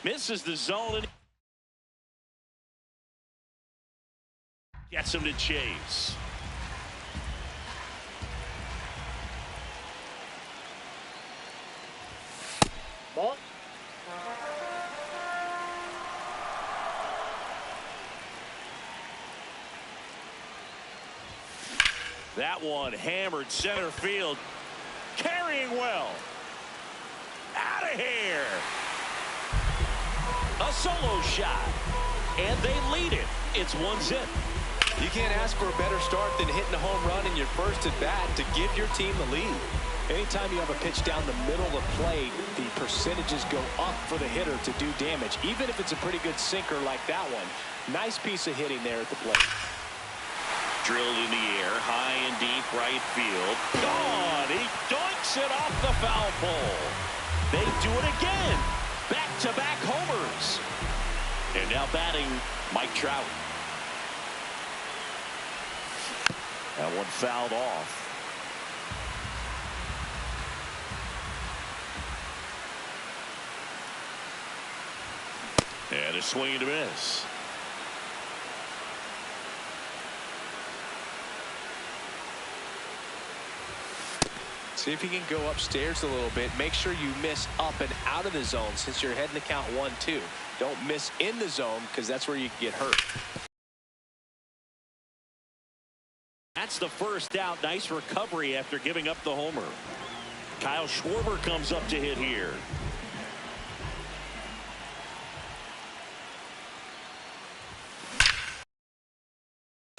Misses the zone and gets him to chase. Ball. That one hammered center field. Carrying well. Out of here. A solo shot. And they lead it. It's 1-0. You can't ask for a better start than hitting a home run in your first at bat to give your team the lead. Anytime you have a pitch down the middle of the plate, the percentages go up for the hitter to do damage, even if it's a pretty good sinker like that one. Nice piece of hitting there at the plate. Drilled in the air, high and deep right field. Gone! He doinks it off the foul pole. They do it again. Back-to-back homers. And now batting Mike Trout. That one fouled off. And a swing and a miss. See if you can go upstairs a little bit. Make sure you miss up and out of the zone since you're heading to count 1-2. Don't miss in the zone because that's where you can get hurt. That's the first out. Nice recovery after giving up the homer. Kyle Schwarber comes up to hit here.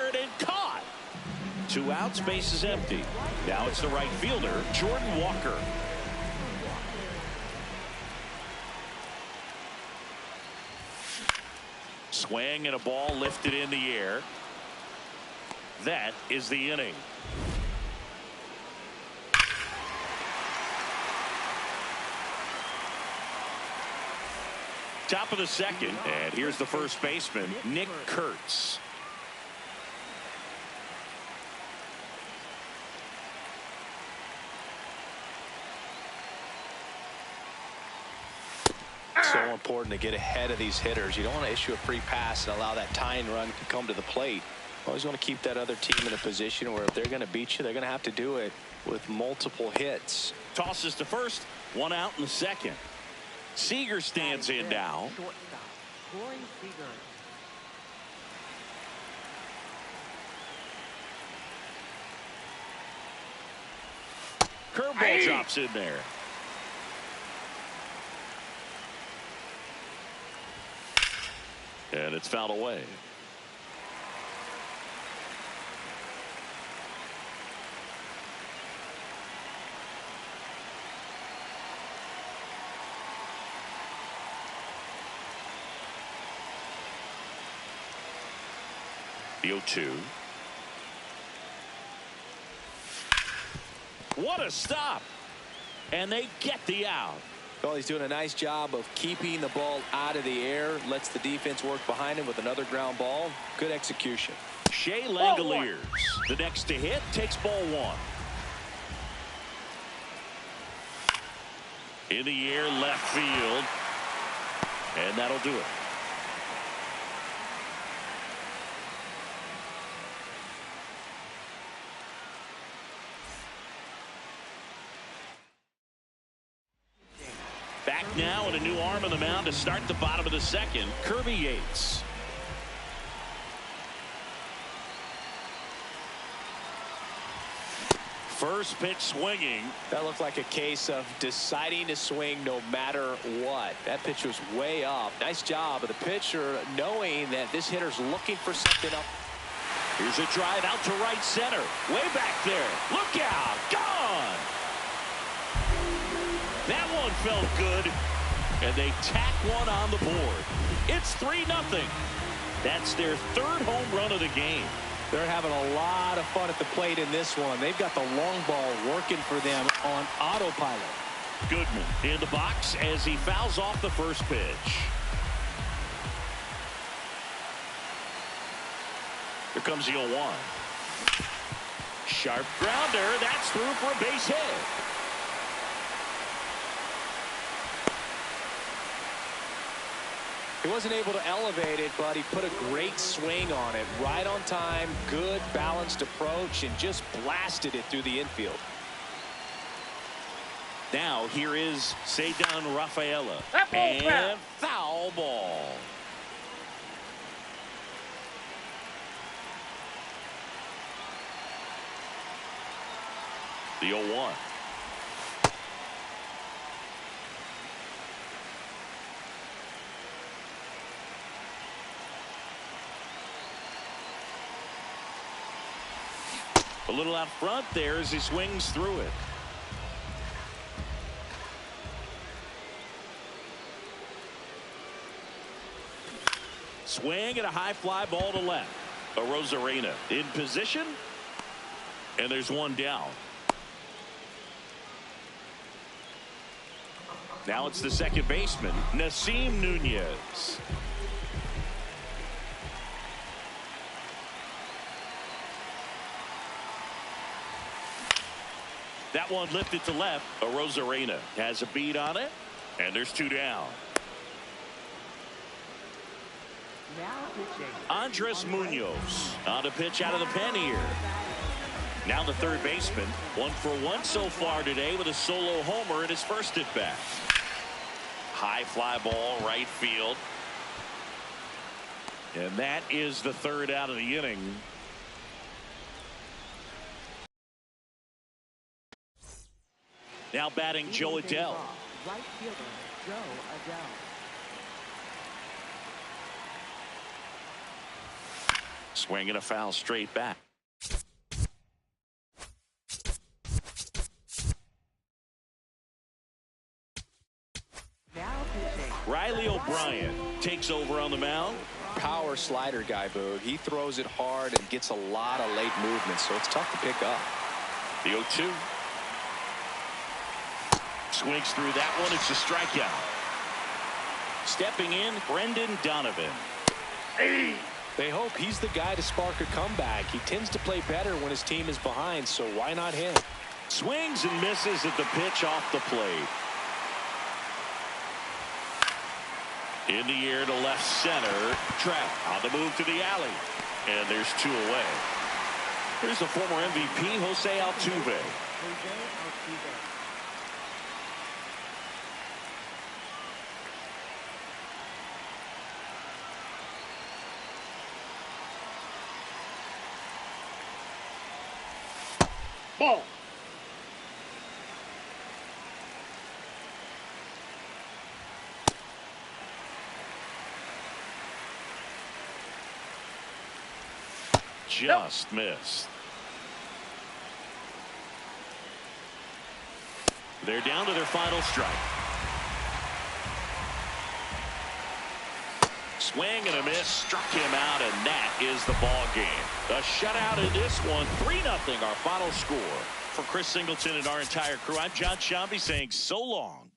And caught. 2 outs, base is empty. Now it's the right fielder, Jordan Walker. Swing and a ball lifted in the air. That is the inning. Top of the second, and here's the first baseman, Nick Kurtz. So important to get ahead of these hitters. You don't want to issue a free pass and allow that tying run to come to the plate. Always want to keep that other team in a position where if they're going to beat you, they're going to have to do it with multiple hits. Tosses to first, 1 out in the second. Seager stands in now. Curveball drops in there. And it's fouled away. The 0-2. What a stop. And they get the out. Well, he's doing a nice job of keeping the ball out of the air. Lets the defense work behind him with another ground ball. Good execution. Shea Langoliers, the next to hit, takes ball 1. In the air, left field. And that'll do it. Back now and a new arm on the mound to start the bottom of the second, Kirby Yates. First pitch swinging. That looked like a case of deciding to swing no matter what. That pitch was way up. Nice job of the pitcher knowing that this hitter's looking for something up. Here's a drive out to right center. Way back there. Look out. Gone. That one felt good. And they tack one on the board. It's 3-0. That's their 3rd home run of the game. They're having a lot of fun at the plate in this one. They've got the long ball working for them on autopilot. Goodman in the box as he fouls off the first pitch. Here comes the 0-1. Sharp grounder. That's through for a base hit. He wasn't able to elevate it, but he put a great swing on it. Right on time, good balanced approach, and just blasted it through the infield. Now here is Cedar Rafaela. And foul ball. The 0-1. A little out front there as he swings through it. Swing and a high fly ball to left. Arozarena in position. And there's one down. Now it's the second baseman, Nasim Nunez. That one lifted to left. Arozarena has a beat on it. And there's two down. Andres Munoz on a pitch out of the pen here. Now the third baseman, 1-for-1 so far today with a solo homer in his first at bat. High fly ball right field. And that is the third out of the inning. Now batting Joe Adell. Right fielder, Joe Adell. Swinging a foul straight back. Now pitching. Riley O'Brien takes over on the mound. Power slider guy, Boog. He throws it hard and gets a lot of late movement, so it's tough to pick up. The 0-2. Swings through that one. It's a strikeout. Stepping in, Brendan Donovan. They hope he's the guy to spark a comeback. He tends to play better when his team is behind, so why not him? Swings and misses at the pitch off the plate. In the air to left center. Trout on the move to the alley. And there's two away. Here's the former MVP, Jose Altuve. Ball. Just missed. They're down to their final strike. Swing and a miss, struck him out, and that is the ball game. A shutout in this one, 3-0 our final score. For Chris Singleton and our entire crew, I'm John Shambi saying so long.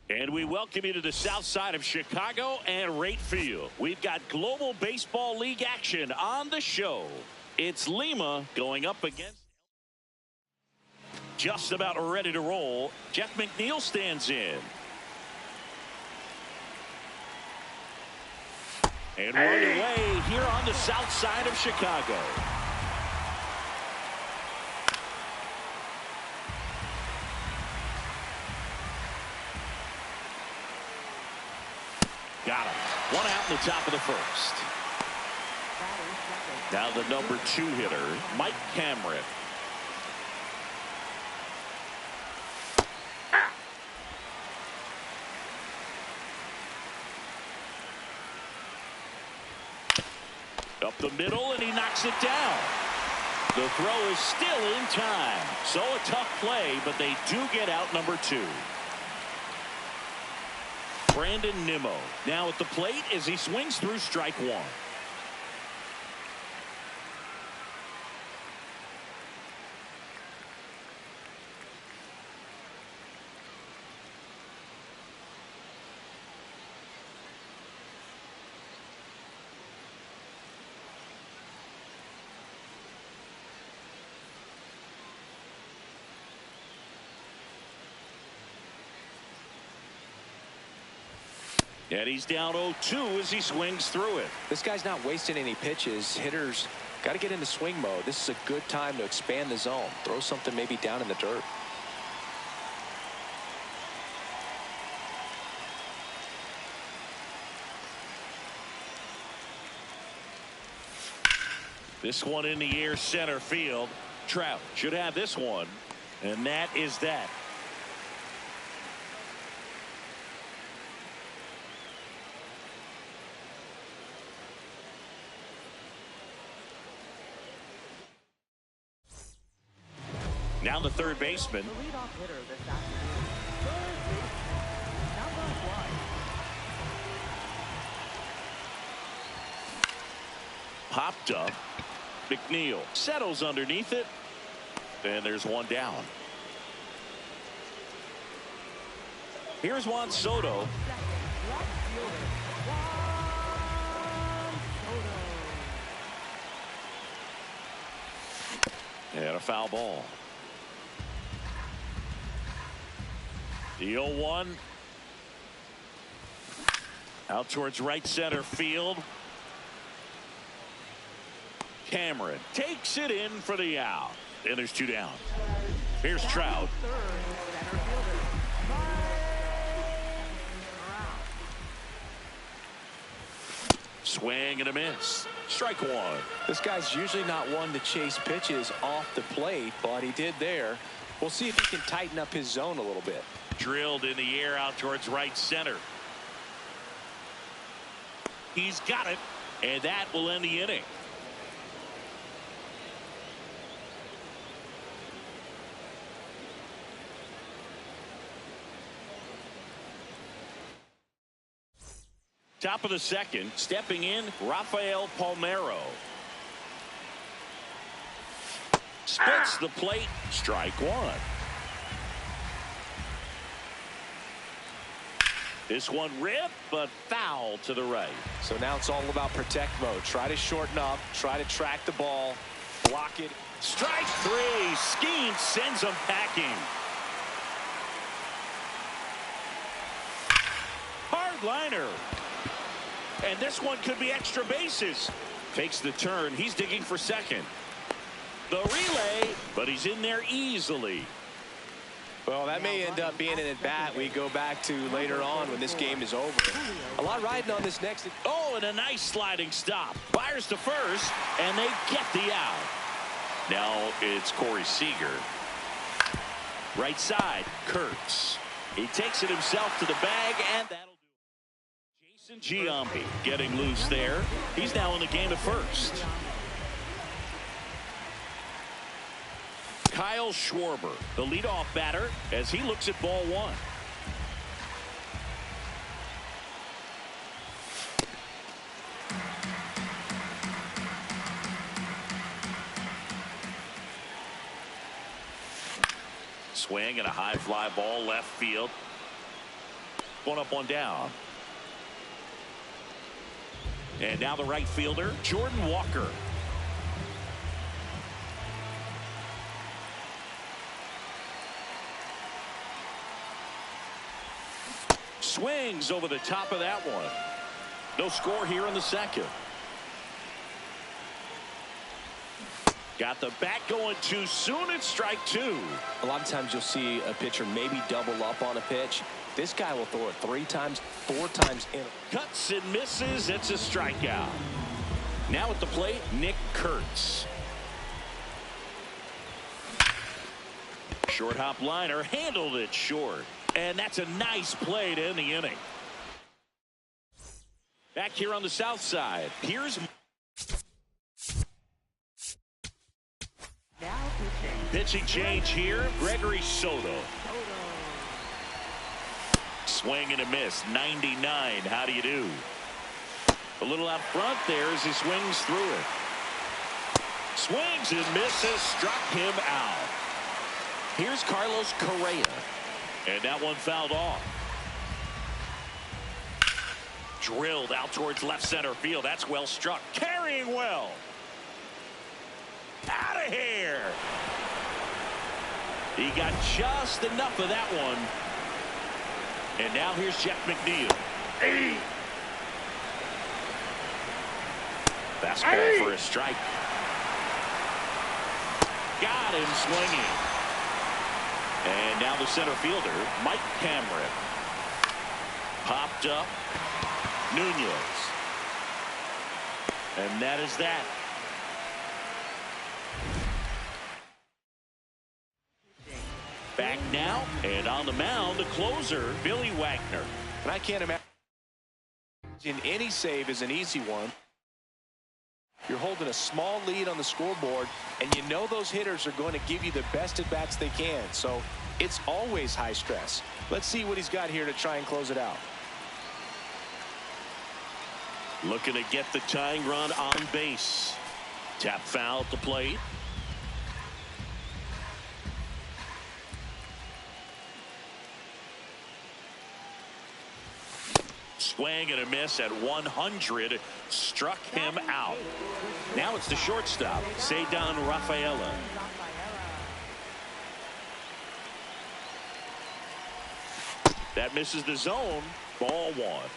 And we welcome you to the south side of Chicago and Rate Field. We've got Global Baseball League action on the show. It's Lima going up against. Just about ready to roll. Jeff McNeil stands in. And we're underway here on the south side of Chicago. Got him. One out in the top of the first. Now the number 2 hitter, Mike Cameron. Up the middle, and he knocks it down. The throw is still in time. So a tough play, but they do get out number 2. Brandon Nimmo now at the plate as he swings through strike 1. And he's down 0-2 as he swings through it. This guy's not wasting any pitches. Hitters got to get into swing mode. This is a good time to expand the zone. Throw something maybe down in the dirt. This one in the air center field. Trout should have this one. And that is that. Now the third baseman. The leadoff hitter this afternoon, third baseman, number 1. Popped up. McNeil settles underneath it. And there's one down. Here's Juan Soto. And a foul ball. The 0-1 out towards right center field. Cameron takes it in for the out, and there's 2 down. Here's Trout. Swing and a miss. Strike 1. This guy's usually not one to chase pitches off the plate, but he did there. We'll see if he can tighten up his zone a little bit. Drilled in the air out towards right center. He's got it, and that will end the inning. Top of the second, stepping in, Rafael Palmeiro. Splits the plate, strike 1. This one ripped, but foul to the right. So now it's all about protect mode. Try to shorten up, try to track the ball, block it. Strike 3. Skeen sends him packing. Hard liner. And this one could be extra bases. Takes the turn. He's digging for second. The relay, but he's in there easily. Well, that may end up being an at-bat we go back to later on when this game is over. A lot riding on this next. Oh, and a nice sliding stop. Fires to first, and they get the out. Now it's Corey Seager. Right side, Kurtz. He takes it himself to the bag, and that'll do it. Jason Giambi getting loose there. He's now in the game at first. Kyle Schwarber, the leadoff batter, as he looks at ball 1. Swing and a high fly ball left field. one up, one down. And now the right fielder, Jordan Walker. Swings over the top of that one. No score here in the second. Got the bat going too soon. It's strike two. A lot of times you'll see a pitcher maybe double up on a pitch. This guy will throw it 3 times, 4 times in. Cuts and misses. It's a strikeout. Now at the plate, Nick Kurtz. Short hop liner, handled it short. And that's a nice play to end the inning. Back here on the south side, here's Now pitching change here, Gregory Soto. Swing and a miss, 99. How do you do? A little out front there as he swings through it. Swings and misses, struck him out. Here's Carlos Correa. And that one fouled off. Drilled out towards left center field. That's well struck. Carrying well. Out of here. He got just enough of that one. And now here's Jeff McNeil. Fastball for a strike. Got him swinging. And now the center fielder, Mike Cameron. Popped up. Nunez. And that is that. Back now, and on the mound, the closer, Billy Wagner. And I can't imagine any save is an easy one. You're holding a small lead on the scoreboard, and you know those hitters are going to give you the best at bats they can. So it's always high stress. Let's see what he's got here to try and close it out. Looking to get the tying run on base. Tap foul at the plate. Swing and a miss at 100. Struck him out. Now it's the shortstop, Ceddanne Rafaela. That misses the zone. Ball one.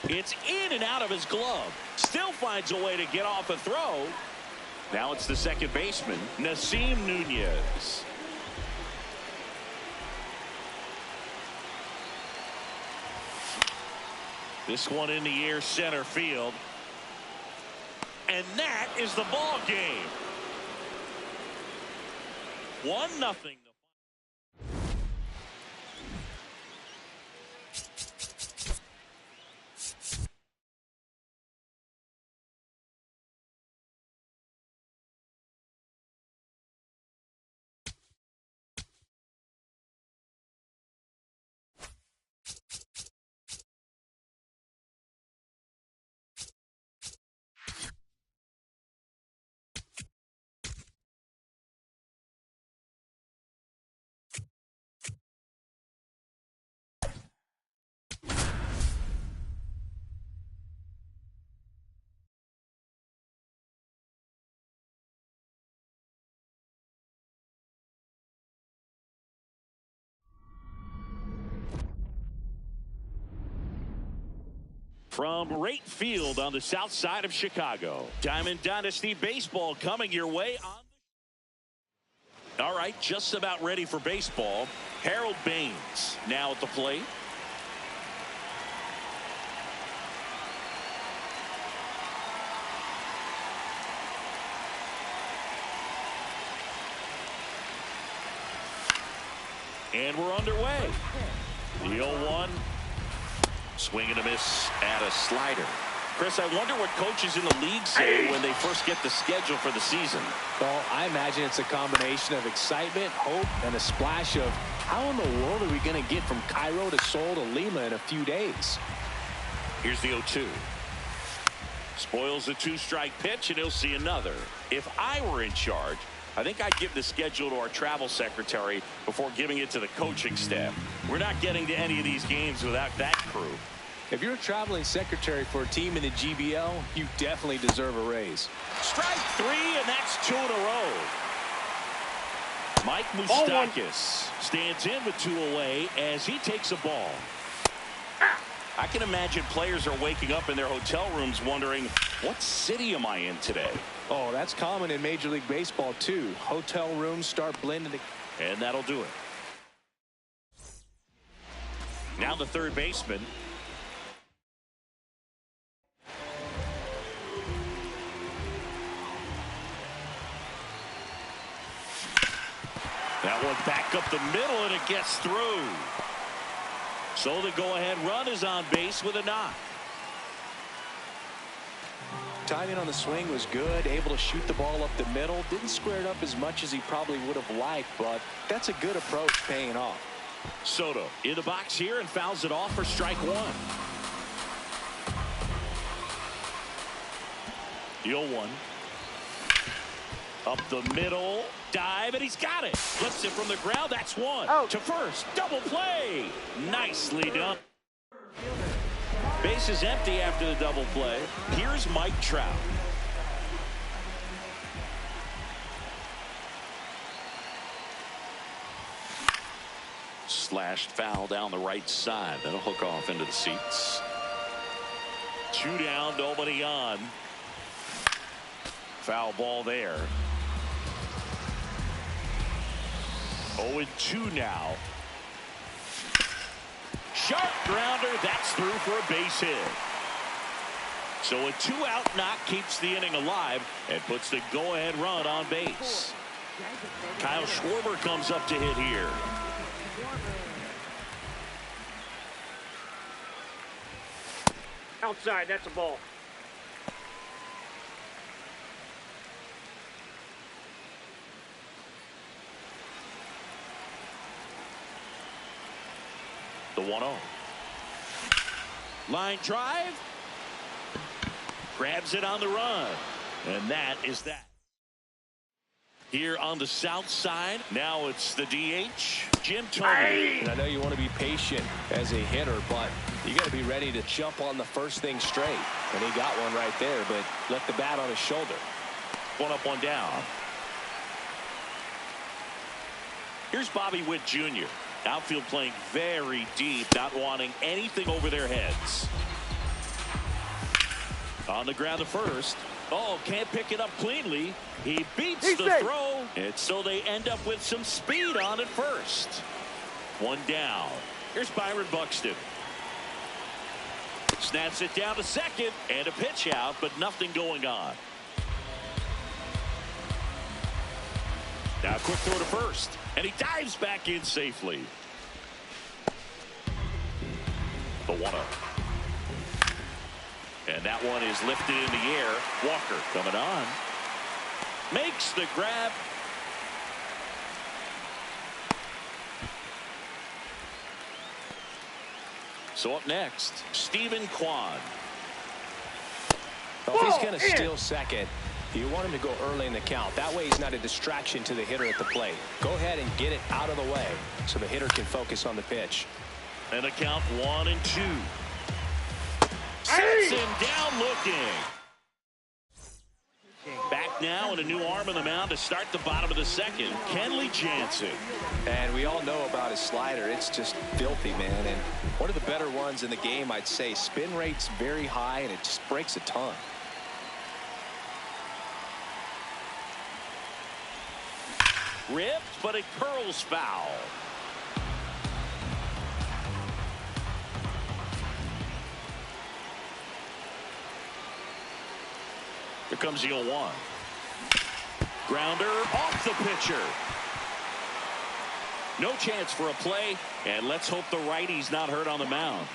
It's in and out of his glove. Still finds a way to get off a throw. Now it's the second baseman, Nasim Nunez. This one in the air, center field. And that is the ball game. 1-0. From right field on the south side of Chicago, Diamond Dynasty Baseball coming your way on. All right, just about ready for baseball. Harold Baines now at the plate. And we're underway. The 0-1. Swing and a miss at a slider. Chris, I wonder what coaches in the league say when they first get the schedule for the season. Well, I imagine it's a combination of excitement, hope, and a splash of how in the world are we going to get from Cairo to Seoul to Lima in a few days? Here's the 0-2. Spoils the 2-strike pitch, and he'll see another. If I were in charge, I think I'd give the schedule to our travel secretary before giving it to the coaching staff. We're not getting to any of these games without that crew. If you're a traveling secretary for a team in the GBL, you definitely deserve a raise. Strike 3, and that's 2 in a row. Mike Moustakas stands in with 2 away as he takes a ball. I can imagine players are waking up in their hotel rooms wondering, what city am I in today? Oh, that's common in Major League Baseball, too. Hotel rooms start blending. And that'll do it. Now the third baseman. That one back up the middle, and it gets through. So the go-ahead run is on base with a knock. Timing on the swing was good, able to shoot the ball up the middle. Didn't square it up as much as he probably would have liked, but that's a good approach paying off. Soto in the box here and fouls it off for strike 1. The 0-1. Up the middle. Dive, and he's got it. Flips it from the ground. That's 1. Oh. To first. Double play. Nicely done. Base is empty after the double play. Here's Mike Trout. Slashed foul down the right side. That'll hook off into the seats. 2 down, nobody on. Foul ball there. 0-2 now. Sharp grounder. That's through for a base hit. So a 2-out knock keeps the inning alive and puts the go-ahead run on base. Kyle Schwarber comes up to hit here. Outside, that's a ball. The 1-0. Line drive. Grabs it on the run. And that is that. Here on the south side, now it's the DH, Jim Thome. And I know you want to be patient as a hitter, but you got to be ready to jump on the first thing straight. And he got one right there, but left the bat on his shoulder. 1 up, 1 down. Here's Bobby Witt Jr. Outfield playing very deep, not wanting anything over their heads. On the ground to first. Oh, can't pick it up cleanly. He beats the throw. And so they end up with some speed on at first. 1 down. Here's Byron Buxton. Snaps it down to second, and a pitch out, but nothing going on. Now quick throw to first, and he dives back in safely. The 1-0. And that one is lifted in the air. Walker coming on. Makes the grab. So up next, Stephen Kwan. Well, if he's going to steal second, you want him to go early in the count. That way he's not a distraction to the hitter at the plate. Go ahead and get it out of the way so the hitter can focus on the pitch. And the count 1-2. Sets him down looking. Back now and a new arm on the mound to start the bottom of the second. Kenley Jansen. And we all know about his slider. It's just filthy, man. And one of the better ones in the game, I'd say. Spin rate's very high, and it just breaks a ton. Ripped, but it curls foul. Here comes the 0-1. Grounder off the pitcher. No chance for a play, and let's hope the righty's not hurt on the mound.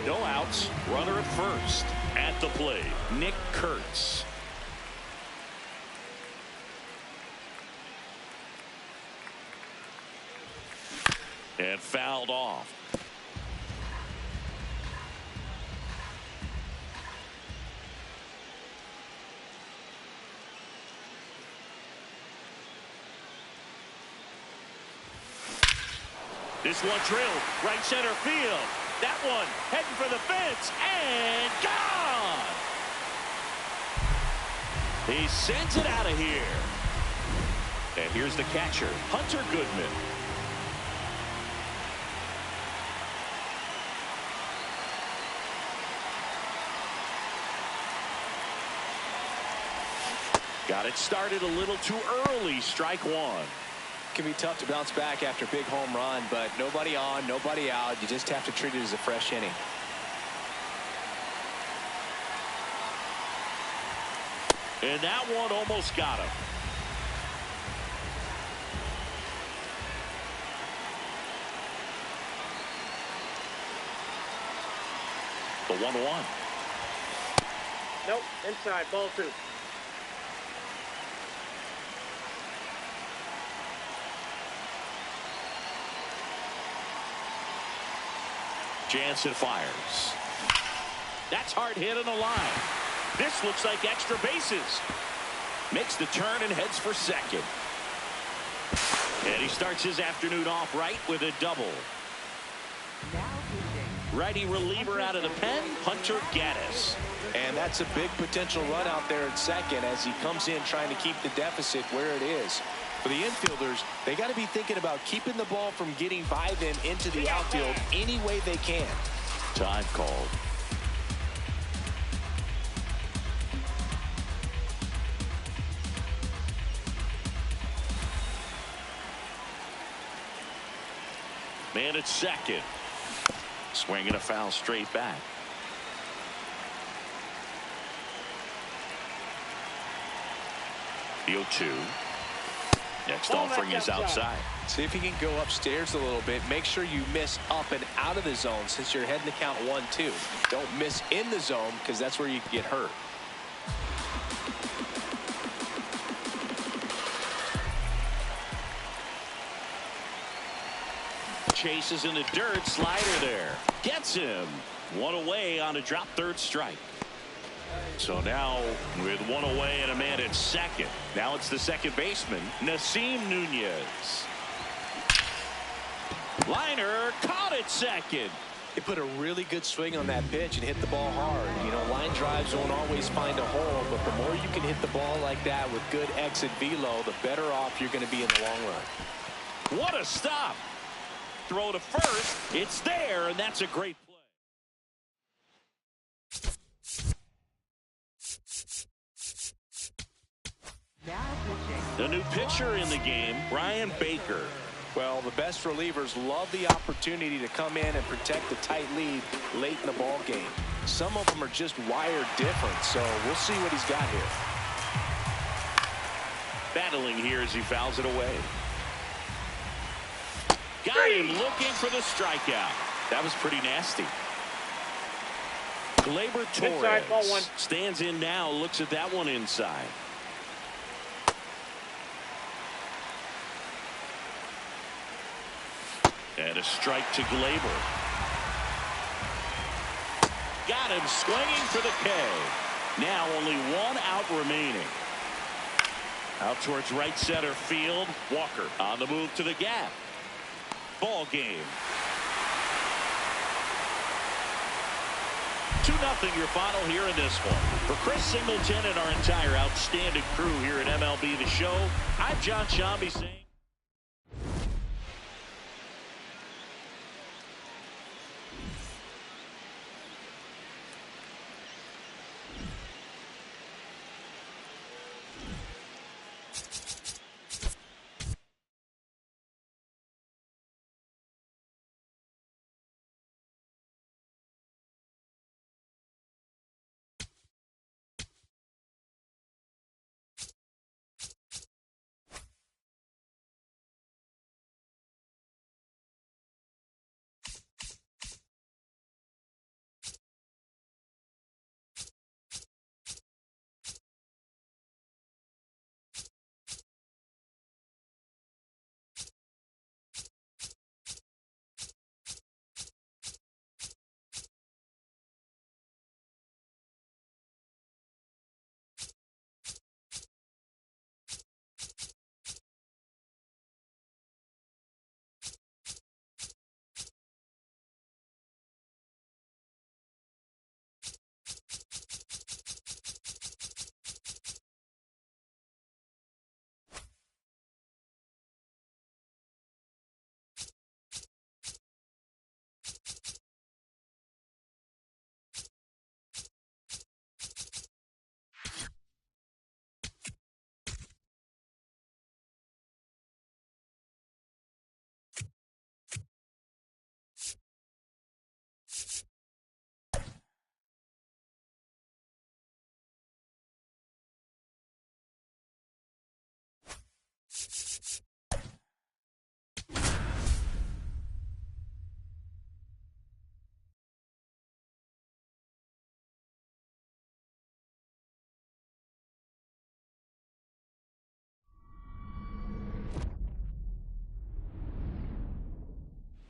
No outs, runner at first. At the plate, Nick Kurtz. And fouled off. This one drilled right center field. That one heading for the fence and gone. He sends it out of here. And here's the catcher, Hunter Goodman. Got it started a little too early. Strike one. Can be tough to bounce back after a big home run, but nobody on, nobody out. You just have to treat it as a fresh inning. And that one almost got him. The 1-1. Nope, inside, ball 2. Jansen fires. That's hard hit on the line. This looks like extra bases. Makes the turn and heads for second. And he starts his afternoon off right with a double. Now pitching. Righty reliever out of the pen, Hunter Gaddis. And that's a big potential run out there at second as he comes in trying to keep the deficit where it is. For the infielders, they got to be thinking about keeping the ball from getting by them into the outfield any way they can. Time called. Man at second. Swinging a foul straight back. The 0-2. Next offering is outside. See if he can go upstairs a little bit. Make sure you miss up and out of the zone since you're heading to count 1-2. Don't miss in the zone because that's where you can get hurt. Chases in the dirt. Slider there. Gets him. One away on a drop third strike. So now with one away and a man at second. Now it's the second baseman, Nasim Nunez. Liner caught at second. He put a really good swing on that pitch and hit the ball hard. You know, line drives don't always find a hole, but the more you can hit the ball like that with good exit velo, the better off you're going to be in the long run. What a stop. Throw to first. It's there, and that's a great play. Now pitching. The new pitcher in the game, Brian Baker. Well, the best relievers love the opportunity to come in and protect the tight lead late in the ball game. Some of them are just wired different, so we'll see what he's got here. Battling here as he fouls it away. Got him looking for the strikeout. That was pretty nasty. Gleyber Inside, ball 1. Torres stands in now, looks at that one inside. And a strike to Gleyber. Got him swinging for the K. Now only one out remaining. Out towards right center field. Walker on the move to the gap. Ball game. 2-0 your final here in this one. For Chris Singleton and our entire outstanding crew here at MLB The Show, I'm John Shambi saying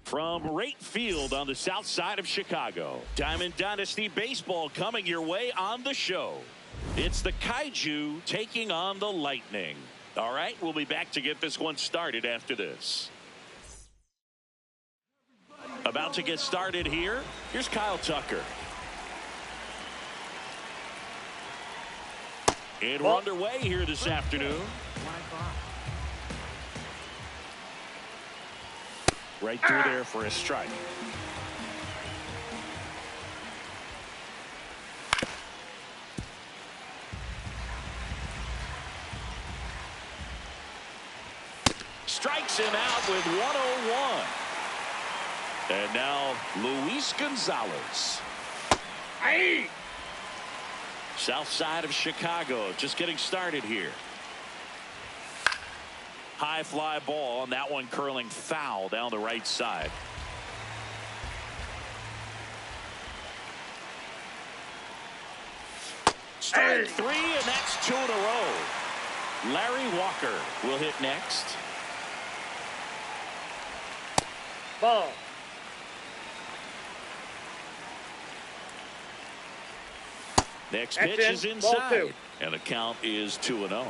From right field on the south side of Chicago, Diamond Dynasty Baseball coming your way on the show. It's the Kaiju taking on the Lightning. All right, we'll be back to get this one started after this. About to get started here. Here's Kyle Tucker. And we're underway here this afternoon. Right through there for a strike. Strikes him out with 101. And now Luis Gonzalez. Hey! South side of Chicago just getting started here. High fly ball, and that one curling foul down the right side. Strike three, and that's 2 in a row. Larry Walker will hit next. Ball. Next pitch is inside, and the count is 2-0.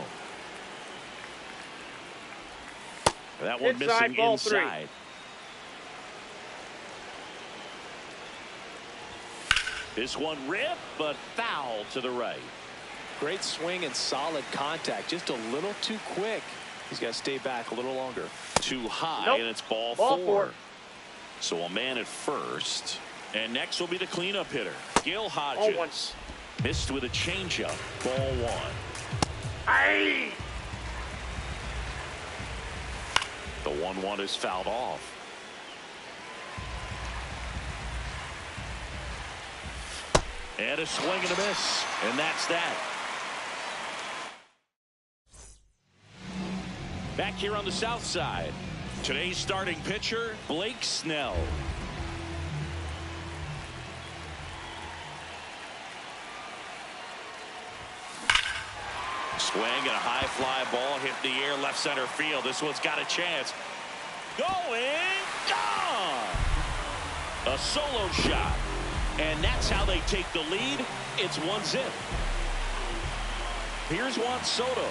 That one missing inside. This one ripped, but foul to the right. Great swing and solid contact. Just a little too quick. He's got to stay back a little longer. Too high, and it's ball four. So a man at first. And next will be the cleanup hitter, Gil Hodges. Missed with a changeup. Ball one. Aye! The 1-1 is fouled off. And a swing and a miss. And that's that. Back here on the south side, today's starting pitcher, Blake Snell. Swing and a high fly ball hit the air left center field. This one's got a chance. Going, gone. A solo shot. And that's how they take the lead. It's 1-0. Here's Juan Soto.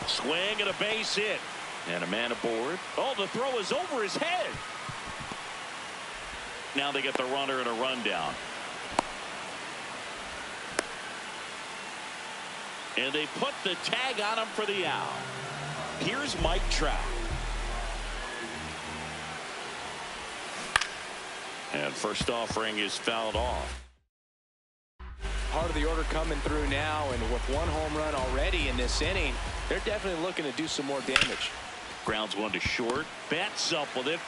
Swing and a base hit. And a man aboard. Oh, the throw is over his head. Now they get the runner and a rundown. And they put the tag on him for the out. Here's Mike Trout. And first offering is fouled off. Part of the order coming through now, and with one home run already in this inning, they're definitely looking to do some more damage. Grounds one to short. Betts up with it.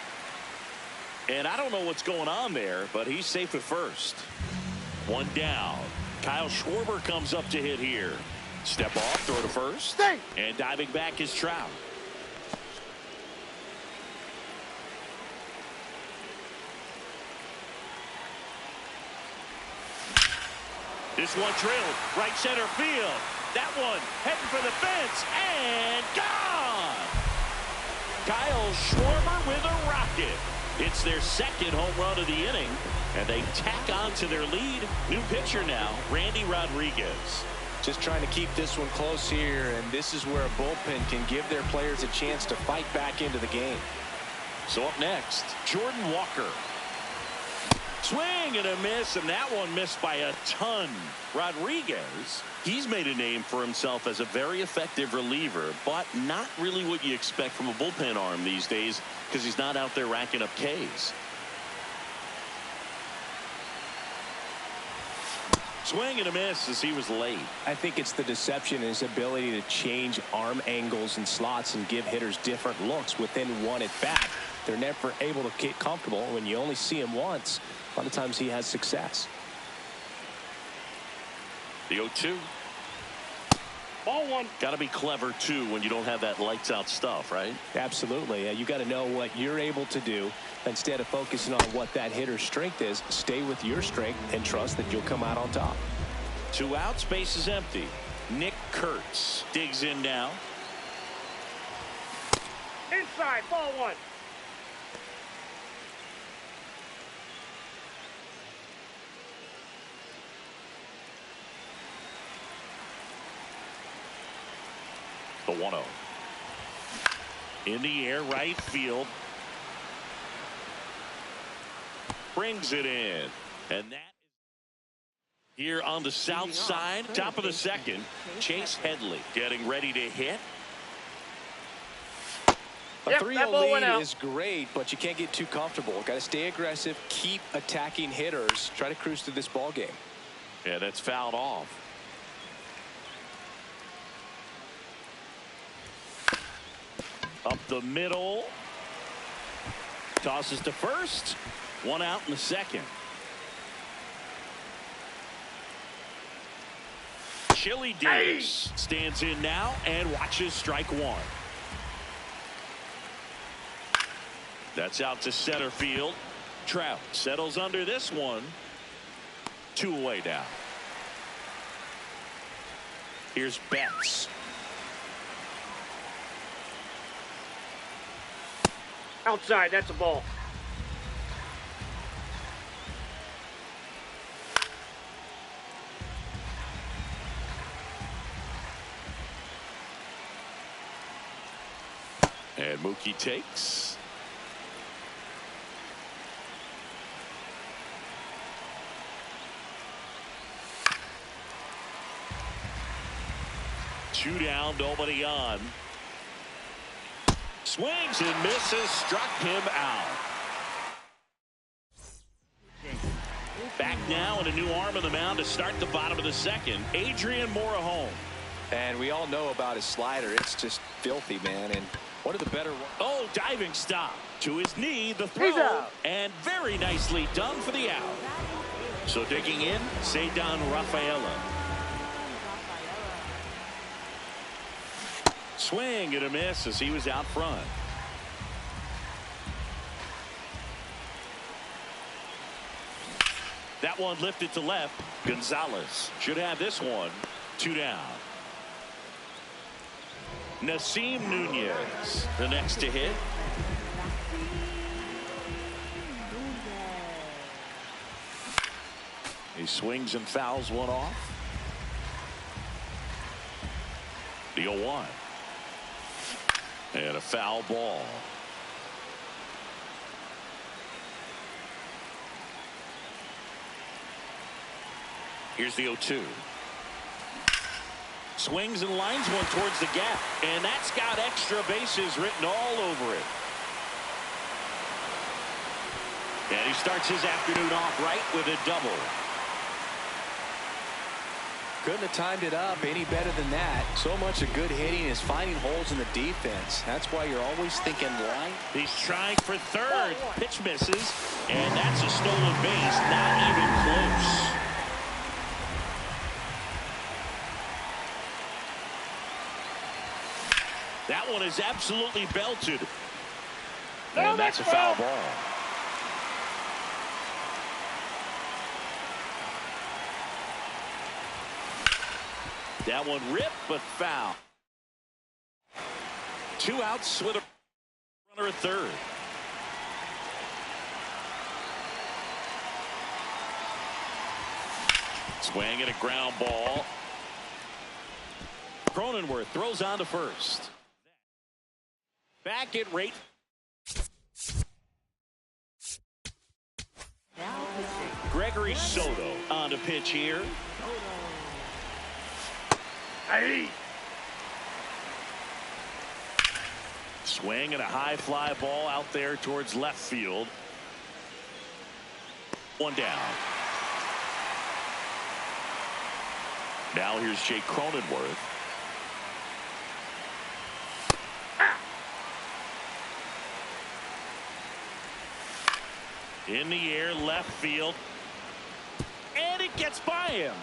And I don't know what's going on there, but he's safe at first. One down. Kyle Schwarber comes up to hit here. Step off, throw to first. And diving back is Trout. This one drilled right center field. That one heading for the fence and gone. Kyle Schwarber with a rocket. It's their second home run of the inning, and they tack on to their lead. New pitcher now, Randy Rodriguez. Just trying to keep this one close here, and this is where a bullpen can give their players a chance to fight back into the game. So up next, Jordan Walker. Swing and a miss, and that one missed by a ton. Rodriguez, he's made a name for himself as a very effective reliever, but not really what you expect from a bullpen arm these days because he's not out there racking up Ks. Swing and a miss as he was late. I think it's the deception in his ability to change arm angles and slots and give hitters different looks within one at bat. They're never able to get comfortable. When you only see him once, a lot of times he has success. The 0-2. Ball one. Got to be clever, too, when you don't have that lights out stuff, right? Absolutely. You got to know what you're able to do. Instead of focusing on what that hitter's strength is, stay with your strength and trust that you'll come out on top. 2 outs, base is empty. Nick Kurtz digs in now. Inside, ball one. The 1-0. In the air, right field. Brings it in. And that here on the south side, top of the second, Chase Headley getting ready to hit. A 3-0 lead is great, but you can't get too comfortable. Got to stay aggressive, keep attacking hitters, try to cruise through this ball game. Yeah, that's fouled off. Up the middle. Tosses to first. One out in the second. Chili Davis stands in now and watches strike one. That's out to center field. Trout settles under this one. 2 away now. Here's Betts. Outside, that's a ball. And Mookie takes. Two down, nobody on. Swings and misses, struck him out. Back now and a new arm on the mound to start the bottom of the second. Adrian Morejon. And we all know about his slider. It's just filthy, man. And one of the better ones. Oh, diving stop. To his knee, the throw. And very nicely done for the out. So digging in, Cedar Rafaela. Swing and a miss as he was out front. That one lifted to left. Gonzalez should have this one. 2 down. Nasim Nunez, the next to hit. He swings and fouls one off. The 0-1. And a foul ball. Here's the 0-2. Swings and lines one towards the gap. And that's got extra bases written all over it. And he starts his afternoon off right with a double. Couldn't have timed it up any better than that. So much of good hitting is finding holes in the defense. That's why you're always thinking line. He's trying for third. Pitch misses. And that's a stolen base. Not even close. That one is absolutely belted. And that's a foul ball. That one ripped, but foul. 2 outs with a runner at third. Swing and a ground ball. Cronenworth throws on to first. Back at rate. Gregory Soto on to pitch here. Swing and a high fly ball out there towards left field. 1 down. Now here's Jake Cronenworth. In the air, left field. And it gets by him.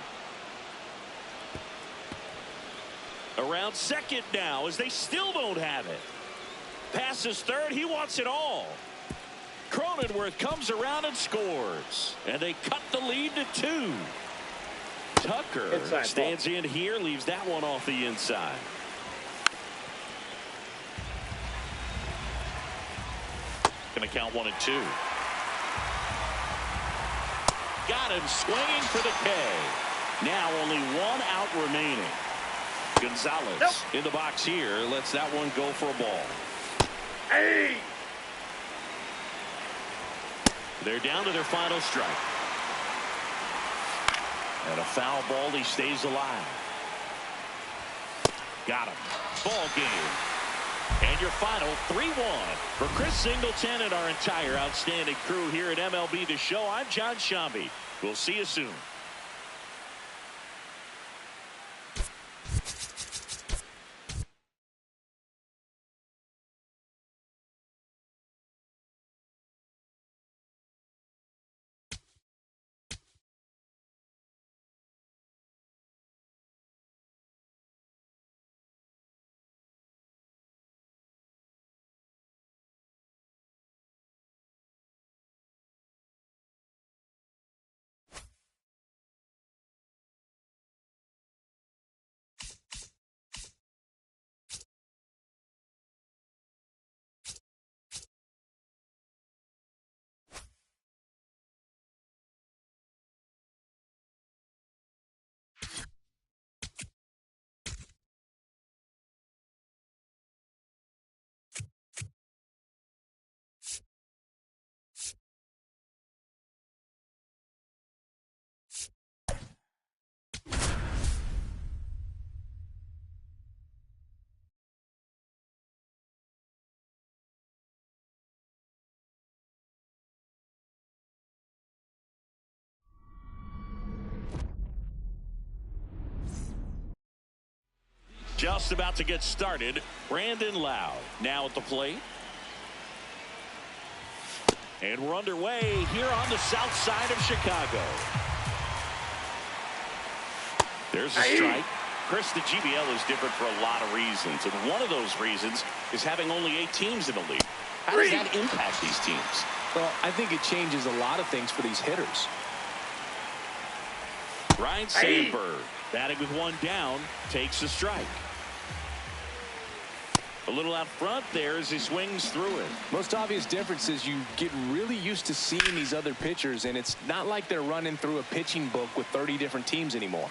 Around second now as they still don't have it. Passes third. He wants it all. Cronenworth comes around and scores. And they cut the lead to 2. Tucker stands in here, leaves that one off the inside. Going to count 1-2. Got him swinging for the K. Now only one out remaining. Gonzalez in the box here. Lets that one go for a ball. Hey! They're down to their final strike. And a foul ball. He stays alive. Got him. Ball game. And your final 3-1 for Chris Singleton and our entire outstanding crew here at MLB The Show. I'm John Shambi. We'll see you soon. Just about to get started. Brandon Lowe now at the plate. And we're underway here on the south side of Chicago. There's a strike. Chris, the GBL is different for a lot of reasons, and one of those reasons is having only 8 teams in the league. How does that impact these teams? Well, I think it changes a lot of things for these hitters. Ryan Sandberg, batting with one down, takes a strike. A little out front there as he swings through it. Most obvious difference is you get really used to seeing these other pitchers, and it's not like they're running through a pitching book with 30 different teams anymore.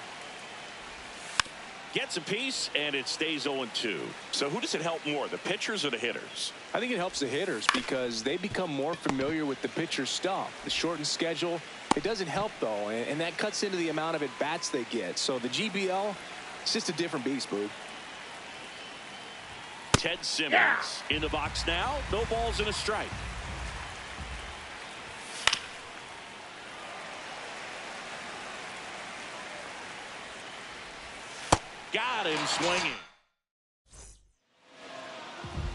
Gets a piece, and it stays 0-2. So who does it help more, the pitchers or the hitters? I think it helps the hitters because they become more familiar with the pitcher's stuff. The shortened schedule, it doesn't help, though, and that cuts into the amount of at-bats they get. So the GBL, it's just a different beast, Boo. Ted Simmons in the box now. No balls and a strike. Got him swinging.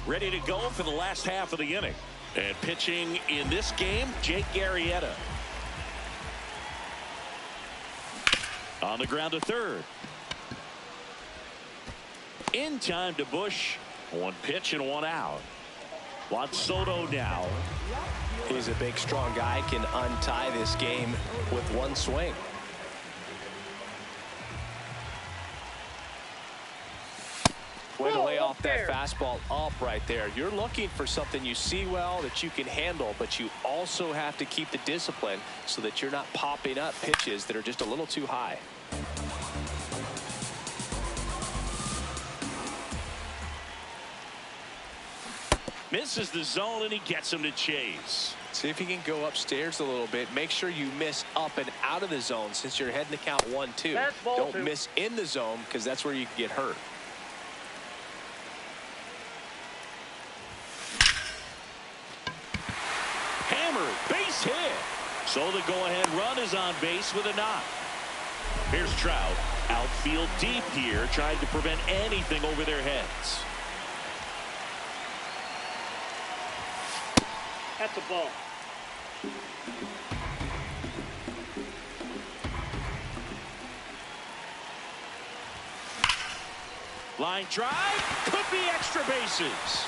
Ready to go for the last half of the inning. And pitching in this game, Jake Arrieta. On the ground to third. In time to Bush. One pitch and one out. Juan Soto now. He's a big, strong guy. Can untie this game with one swing. Way to lay off that fastball up right there. You're looking for something you see well that you can handle, but you also have to keep the discipline so that you're not popping up pitches that are just a little too high. Misses the zone, and he gets him to chase. See if you can go upstairs a little bit. Make sure you miss up and out of the zone since you're heading to count 1-2. Don't miss in the zone because that's where you can get hurt. Hammered, base hit. So the go-ahead run is on base with a knock. Here's Trout. Outfield deep here, trying to prevent anything over their heads. That's a ball. Line drive, could be extra bases.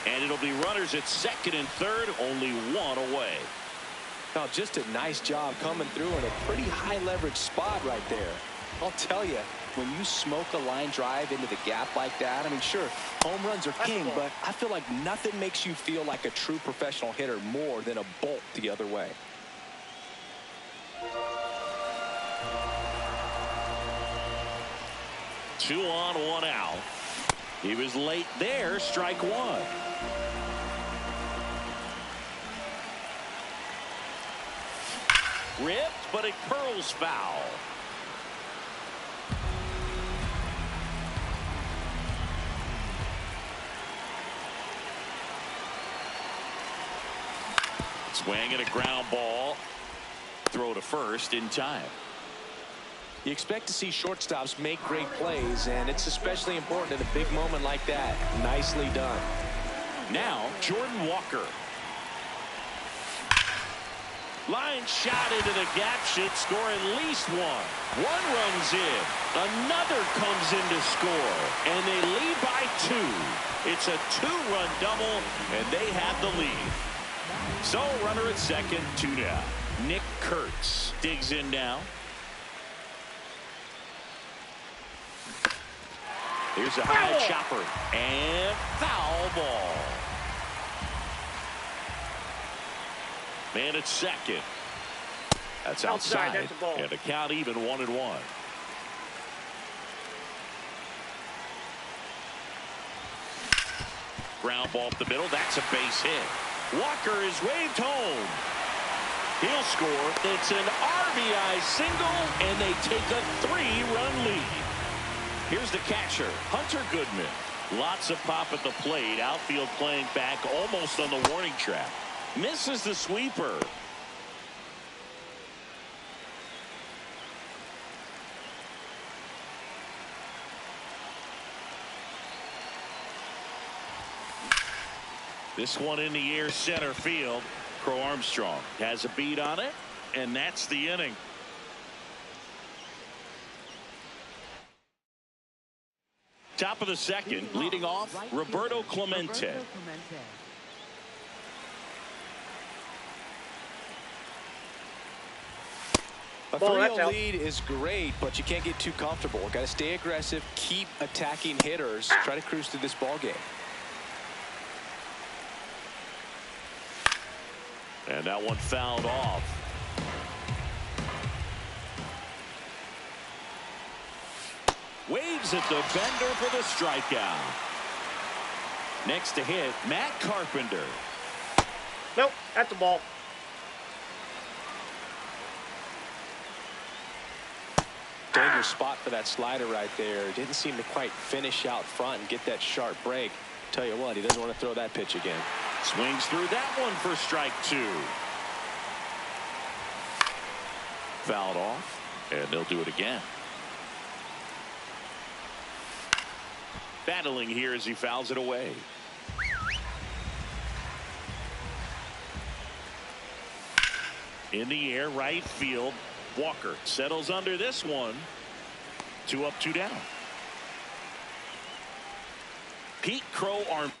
And it'll be runners at second and third, only one away. Now, just a nice job coming through in a pretty high leverage spot right there. I'll tell you, when you smoke a line drive into the gap like that, I mean, sure, home runs are king, but I feel like nothing makes you feel like a true professional hitter more than a bolt the other way. Two on, one out. He was late there, strike one. Ripped, but it curls foul. Swing and a ground ball. Throw to first in time. You expect to see shortstops make great plays, and it's especially important at a big moment like that. Nicely done. Now, Jordan Walker. Line shot into the gap should score at least one. One runs in. Another comes in to score. And they lead by two. It's a two-run double, and they have the lead. So, runner at second, two down. Nick Kurtz digs in now. Here's a high chopper. And foul ball. Man at second. That's outside. That's a ball. And the count even 1-1. Ground ball up the middle. That's a base hit. Walker is waved home. He'll score. It's an RBI single, and they take a 3-run lead. Here's the catcher, Hunter Goodman. Lots of pop at the plate. Outfield playing back almost on the warning track. Misses the sweeper. This one in the air center field. Crow Armstrong has a beat on it, and that's the inning. Top of the second, leading off, Roberto Clemente. A 3-0 lead is great, but you can't get too comfortable. Got to stay aggressive, keep attacking hitters, try to cruise through this ball game. And that one fouled off. Waves at the bender for the strikeout. Next to hit, Matt Carpenter. Nope, that's a ball. Dangerous spot for that slider right there. Didn't seem to quite finish out front and get that sharp break. Tell you what, he doesn't want to throw that pitch again. Swings through that one for strike two. Fouled off, and they'll do it again. Battling here as he fouls it away. In the air, right field. Walker settles under this one. 2 up, 2 down. Pete Crow Arm.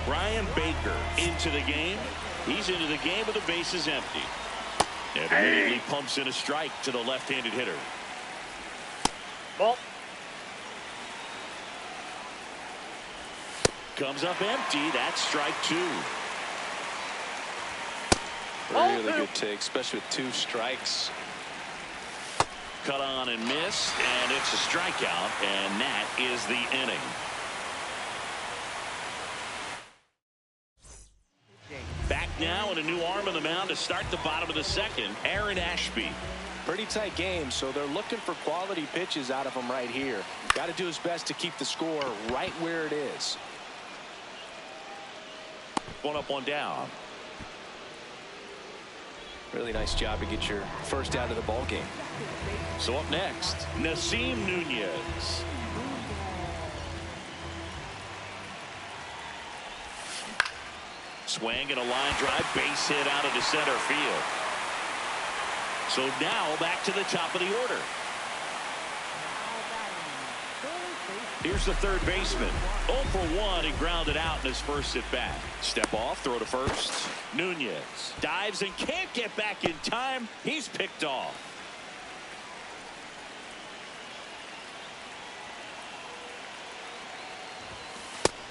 Brian Baker into the game. He's into the game with the bases empty. And immediately pumps in a strike to the left-handed hitter. Ball. Comes up empty. That's strike two. Really good take, especially with 2 strikes. Cut on and missed, and it's a strikeout, and that is the inning. Back now and a new arm on the mound to start the bottom of the second, Aaron Ashby. Pretty tight game, so they're looking for quality pitches out of him right here. Got to do his best to keep the score right where it is. 1 up, 1 down. Really nice job to get your first out of the ball game. So up next, Nasim Nunez. Swing and a line drive, base hit out into center field. So now back to the top of the order. Here's the third baseman. 0 for 1. He grounded out in his first at bat. Step off, throw to first. Nunez dives and can't get back in time. He's picked off.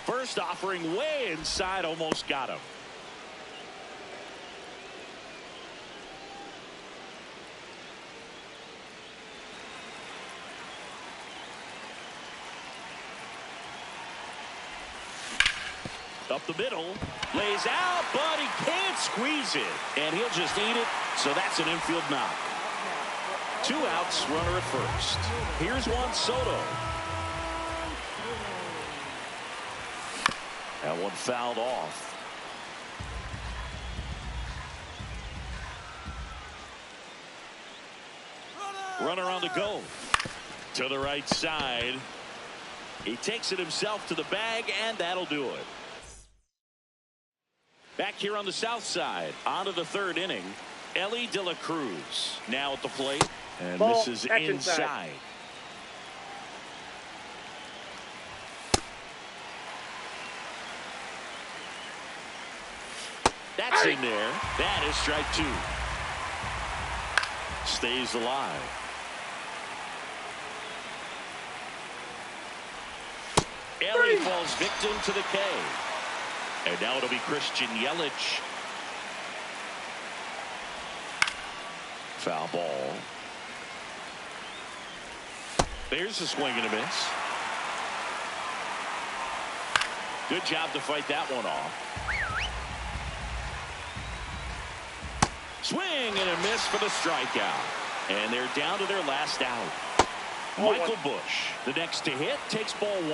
First offering way inside, almost got him. Up the middle, lays out, but he can't squeeze it. And he'll just eat it, so that's an infield knock. 2 outs, runner at first. Here's Juan Soto. That one fouled off. Runner on the go. To the right side. He takes it himself to the bag, and that'll do it. Back here on the south side, on to the third inning. Ellie De La Cruz now at the plate. And Ball, misses that's inside. That's in there. That is strike 2. Stays alive. Ellie falls victim to the K. And now it'll be Christian Yelich. Foul ball. There's a swing and a miss. Good job to fight that one off. Swing and a miss for the strikeout. And they're down to their last out. Michael Bush, the next to hit, takes ball 1.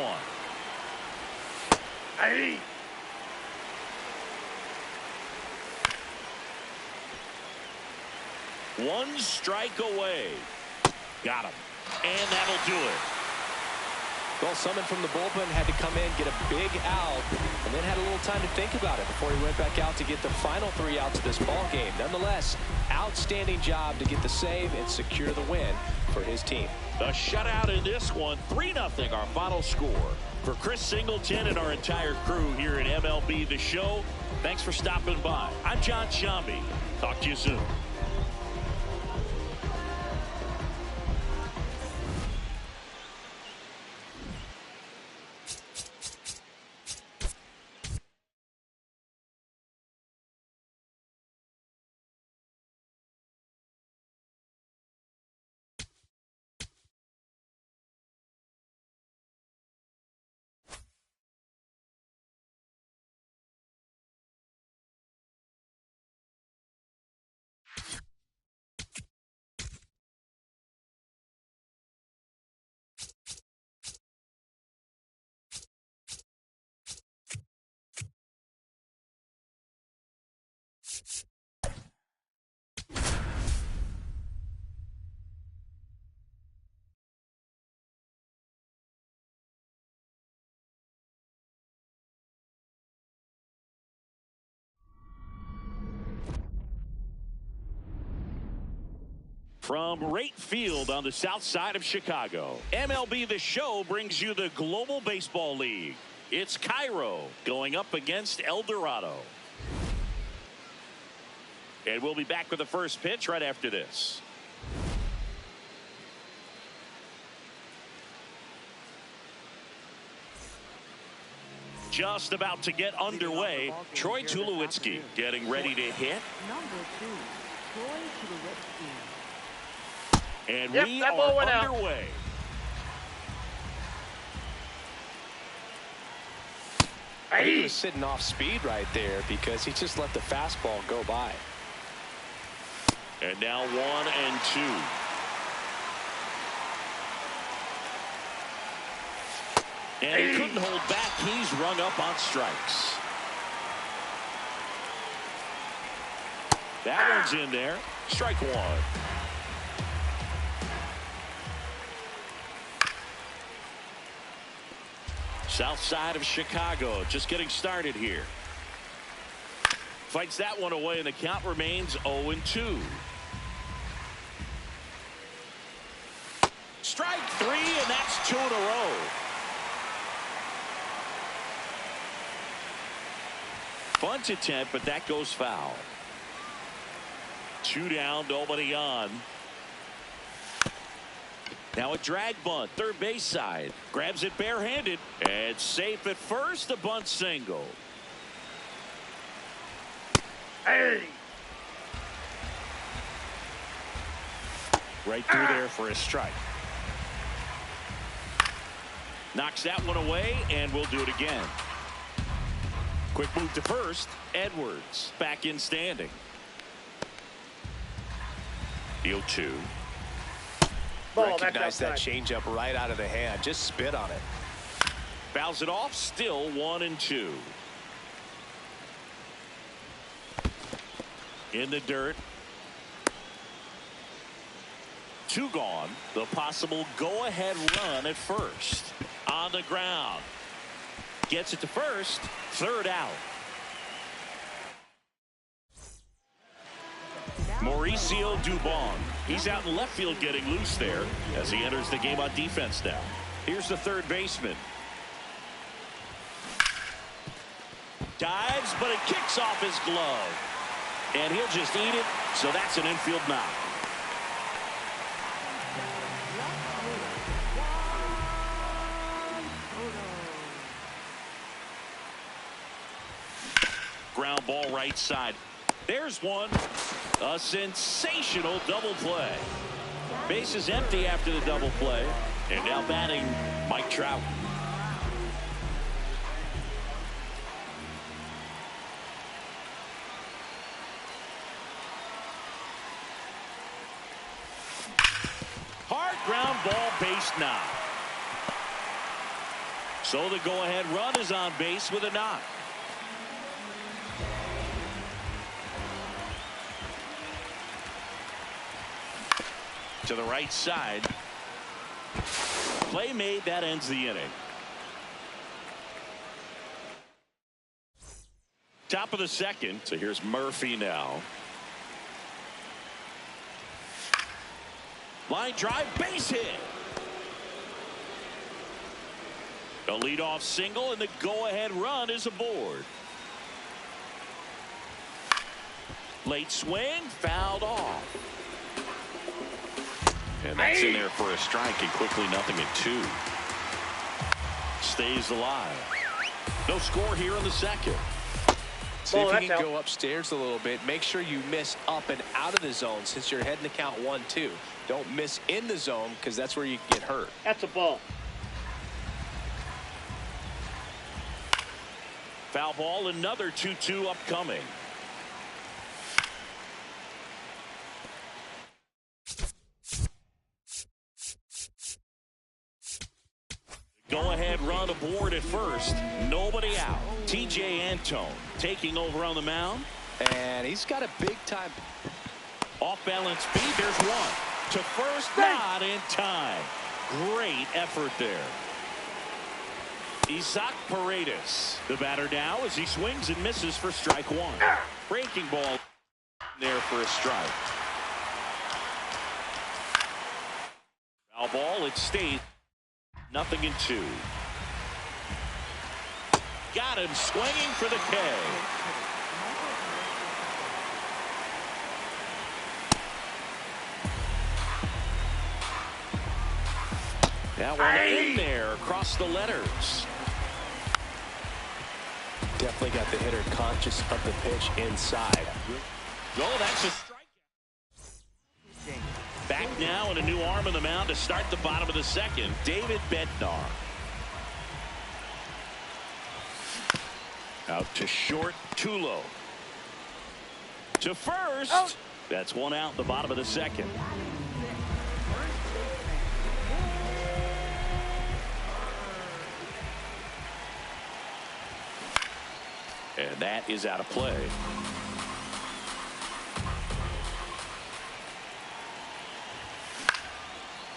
Hey. One strike away. Got him. And that'll do it. Well, someone from the bullpen had to come in, get a big out, and then had a little time to think about it before he went back out to get the final 3 outs of this ball game. Nonetheless, outstanding job to get the save and secure the win for his team. A shutout in this one, 3-0 our final score. For Chris Singleton and our entire crew here at MLB The Show, thanks for stopping by. I'm John Shambi. Talk to you soon. From Rate Field on the south side of Chicago, MLB The Show brings you the Global Baseball League. It's Cairo going up against El Dorado. And we'll be back with the first pitch right after this. Just about to get underway. Troy Tulowitzki getting ready to hit. Number 2, Troy Tulowitzki. And Yep, we that ball are went out. underway. He was sitting off speed right there because he just let the fastball go by. And now 1 and 2. And he couldn't hold back. He's rung up on strikes. That one's in there. Strike 1. South side of Chicago just getting started here. Fights that one away, and the count remains 0 and 2. Strike 3, and that's 2 in a row. Bunt attempt, but that goes foul. 2 down, nobody on. Now a drag bunt, third base side. Grabs it barehanded. And safe at first, a bunt single. Hey! Right through there for a strike. Knocks that one away, and we'll do it again. Quick move to first. Edwards back in standing. The 0-2. Ball, that's Recognize that outside. changeup right out of the hand. Just spit on it. Fouls it off. Still 1-2. In the dirt. 2 gone. The possible go-ahead run at first. On the ground. Gets it to first. Third out. Mauricio Dubon. He's out in left field getting loose there as he enters the game on defense now. Here's the third baseman. Dives, but it kicks off his glove. And he'll just eat it, so that's an infield knock. Ground ball right side. There's one. A sensational double play. Base is empty after the double play. And now batting Mike Trout. Hard ground ball, base knock. So the go-ahead run is on base with a knock. To the right side. Play made. That ends the inning. Top of the second. So here's Murphy now. Line drive, base hit. A leadoff single, and the go-ahead run is aboard. Late swing, fouled off. And that's in there for a strike, and quickly 0-2. Stays alive. No score here in the second. See if Ball, you that's can out. go upstairs a little bit. Make sure you miss up and out of the zone since you're heading to count 1-2. Don't miss in the zone because that's where you get hurt. That's a ball. Foul ball, another 2-2 upcoming. Go-ahead run aboard at first. Nobody out. T.J. Antone taking over on the mound. And he's got a big-time. Off-balance speed. There's one. To first, not in time. Great effort there. Isaac Paredes, the batter now as he swings and misses for strike one. Breaking ball there for a strike. Foul ball, it stays 0-2. Got him swinging for the K. That one in there across the letters. Definitely got the hitter conscious of the pitch inside. Oh, that's a strike. Back now and a new arm on the mound to start the bottom of the second. David Bednar. Out to short, Tulo. To first. Out. That's one out in the bottom of the second. And that is out of play.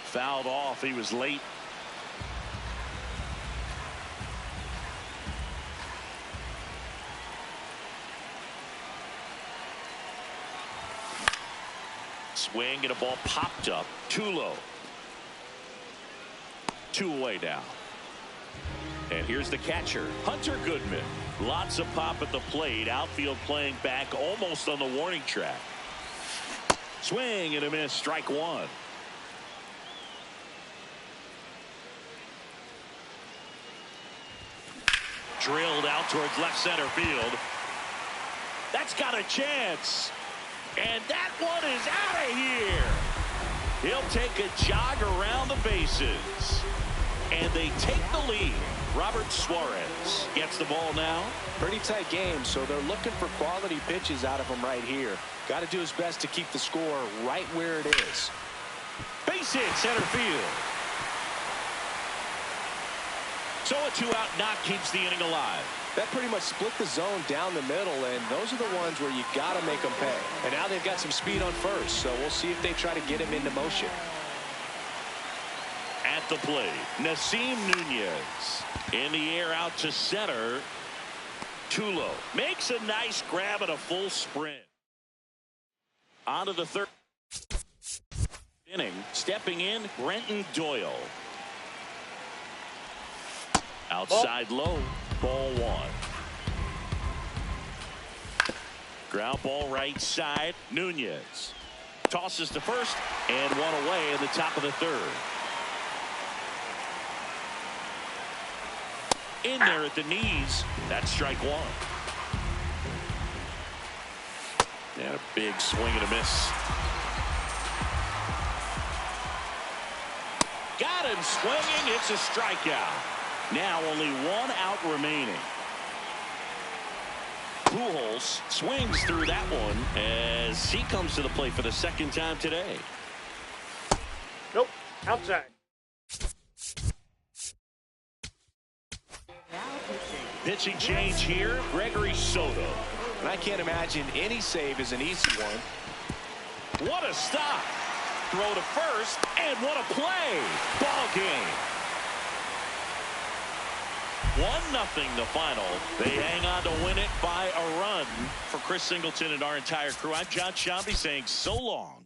Fouled off. He was late. Swing and a ball popped up. Too low. 2 away now. And here's the catcher, Hunter Goodman. Lots of pop at the plate. Outfield playing back almost on the warning track. Swing and a miss. Strike one. Drilled out towards left center field. That's got a chance. And that one is out of here. He'll take a jog around the bases. And they take the lead. Robert Suarez gets the ball now. Pretty tight game, so they're looking for quality pitches out of him right here. Got to do his best to keep the score right where it is. Base hit center field. So a 2-out knock keeps the inning alive. That pretty much split the zone down the middle, and those are the ones where you got to make them pay. And now they've got some speed on first, so we'll see if they try to get him into motion. At the plate, Nasim Nunez. In the air out to center. Tulo makes a nice grab and a full sprint. On to the third inning. Stepping in, Brenton Doyle. Outside low, ball one. Ground ball right side, Nunez. Tosses to first and one away in the top of the third. In there at the knees, that's strike one. And a big swing and a miss. Got him swinging, it's a strikeout. Now only 1 out remaining. Pujols swings through that one as he comes to the plate for the second time today. Nope. Outside. Pitching change here, Gregory Soto. And I can't imagine any save is an easy one. What a stop. Throw to first, and what a play. Ball game. 1-0 the final. They hang on to win it by a run. For Chris Singleton and our entire crew, I'm John Shambi saying so long.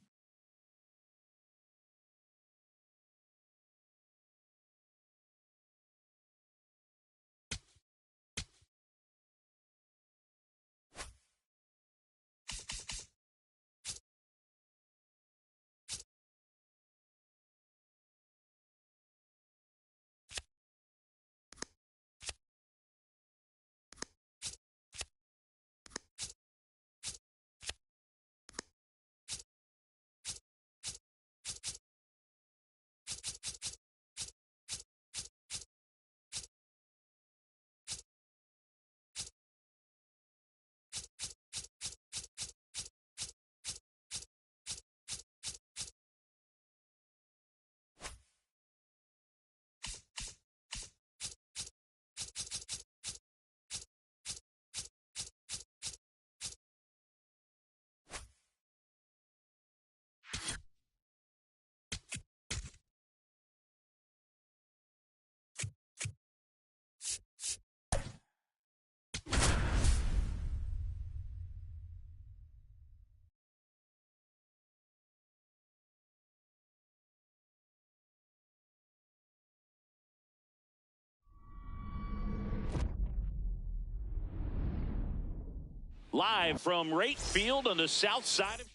Live from right field on the south side of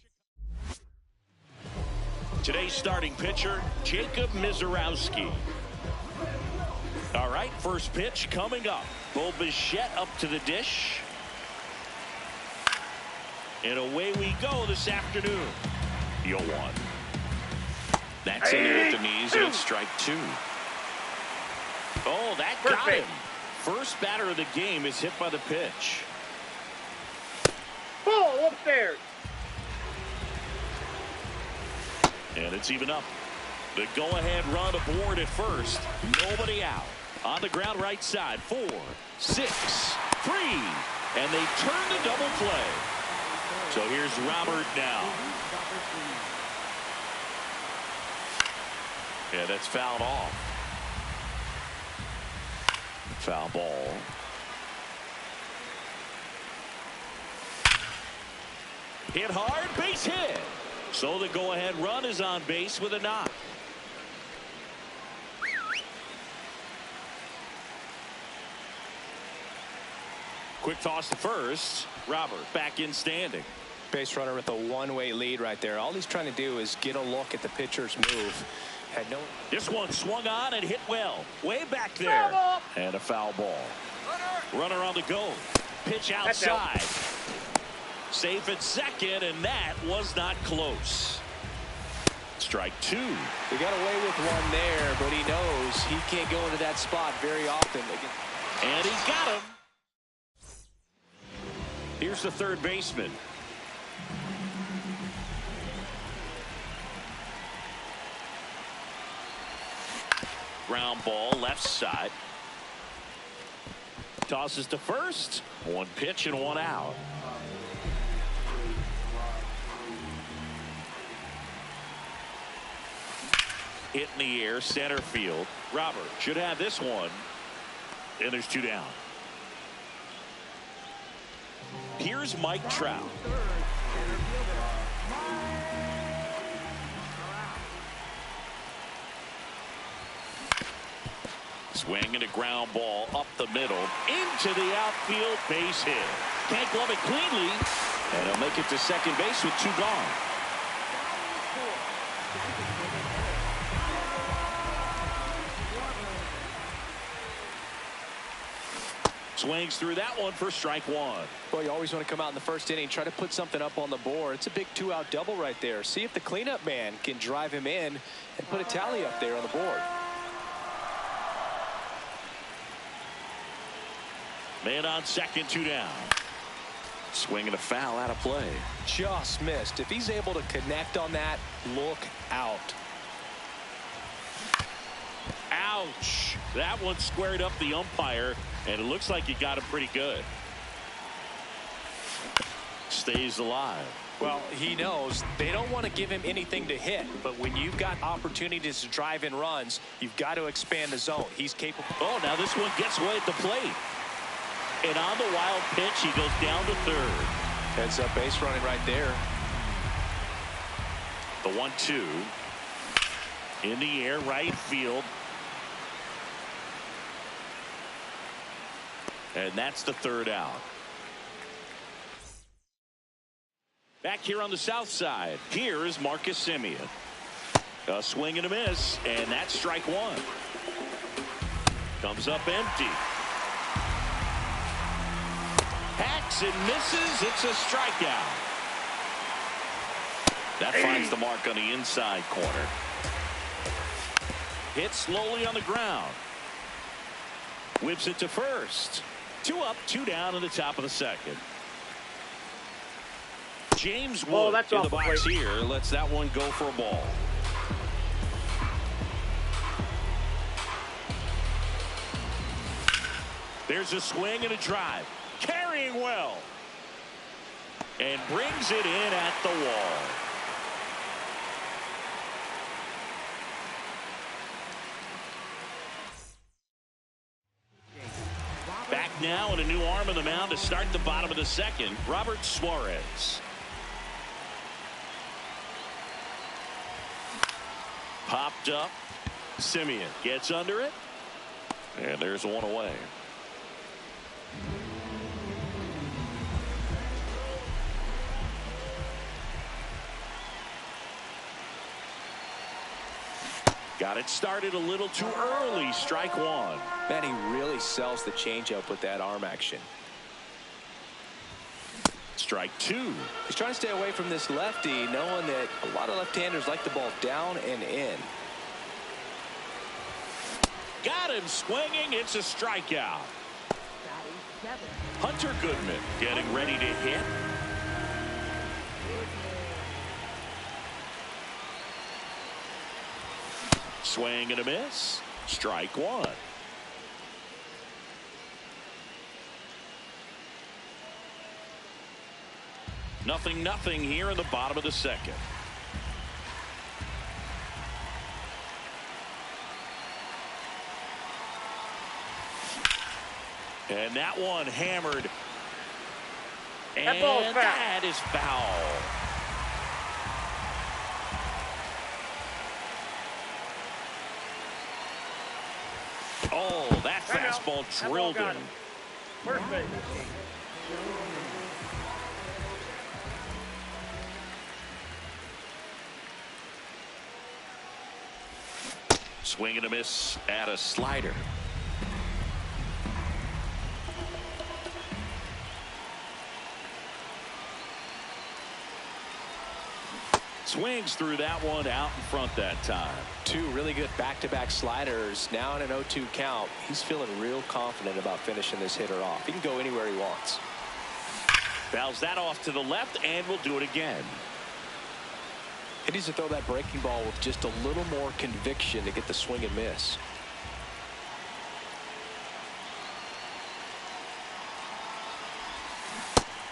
Chicago. Today's starting pitcher, Jacob Misiorowski. All right, first pitch coming up. Bo Bichette up to the dish. And away we go this afternoon. 0-1. That's in there at the knees, and it's strike two. Oh, that got him. First batter of the game is hit by the pitch. Ball upstairs. And it's even up. The go-ahead run aboard at first. Nobody out. On the ground right side. 4, 6, 3. And they turn the double play. So here's Robert now. Yeah, that's fouled off. Foul ball. Hit hard, base hit. So the go-ahead run is on base with a knock. Quick toss to first. Robert back in standing. Base runner with a one-way lead right there. All he's trying to do is get a look at the pitcher's move. Had no. This one swung on and hit well. Way back there. And a foul ball. Runner on the go. Pitch outside. Safe at second, and that was not close. Strike two. He got away with one there, but he knows he can't go into that spot very often. And he got him. Here's the third baseman. Ground ball left side. Tosses to first. One pitch and one out. Hit in the air, center field. Robert should have this one. And there's two down. Here's Mike Trout. Swinging a ground ball up the middle into the outfield, base hit. Can't glove it cleanly, and he'll make it to second base with two gone. Swings through that one for strike one. Well, you always want to come out in the first inning, try to put something up on the board. It's a big two-out double right there. See if the cleanup man can drive him in and put a tally up there on the board. Man on second, two down. Swinging a foul out of play. Just missed. If he's able to connect on that, look out. Ouch. That one squared up the umpire, and it looks like he got him pretty good. Stays alive. Well, he knows they don't want to give him anything to hit, but when you've got opportunities to drive in runs, you've got to expand the zone. He's capable. Oh, now this one gets away at the plate. And on the wild pitch, he goes down to third. Heads up base running right there. The 1-2. In the air, right field. And that's the third out. Back here on the south side, here is Marcus Semien. A swing and a miss, and that's strike one. Comes up empty. Hacks and misses. It's a strikeout. That finds the mark on the inside corner. Hit slowly on the ground. Whips it to first. Two up, two down in the top of the second. James Wood in the box here lets that one go for a ball. There's a swing and a drive. Carrying well. And brings it in at the wall. Back now and a new arm on the mound to start the bottom of the second. Robert Suarez. Popped up. Semien gets under it. And there's one away. Got it started a little too early. Strike one. Man, he really sells the changeup with that arm action. Strike two. He's trying to stay away from this lefty, knowing that a lot of left-handers like the ball down and in. Got him swinging. It's a strikeout. Hunter Goodman getting ready to hit. Swing and a miss. Strike one. Nothing here in the bottom of the second. And that one hammered. And that is foul. Oh, that fastball drilled him. First base. Swing and a miss at a slider. Swings through that one out in front that time. Two really good back-to-back sliders. Now in an 0-2 count. He's feeling real confident about finishing this hitter off. He can go anywhere he wants. Fouls that off to the left and will do it again. He needs to throw that breaking ball with just a little more conviction to get the swing and miss.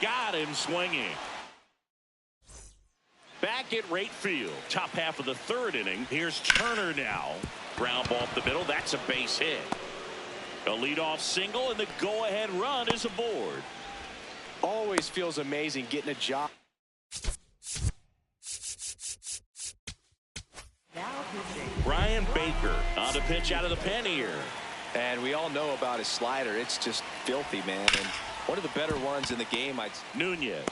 Got him swinging. Back at right field. Top half of the third inning. Here's Turner now. Ground ball up the middle. That's a base hit. A leadoff single and the go-ahead run is aboard. Always feels amazing getting a job. Now pitching. Brian Baker on the pitch out of the pen here. And we all know about his slider. It's just filthy, man. And one of the better ones in the game. Nunez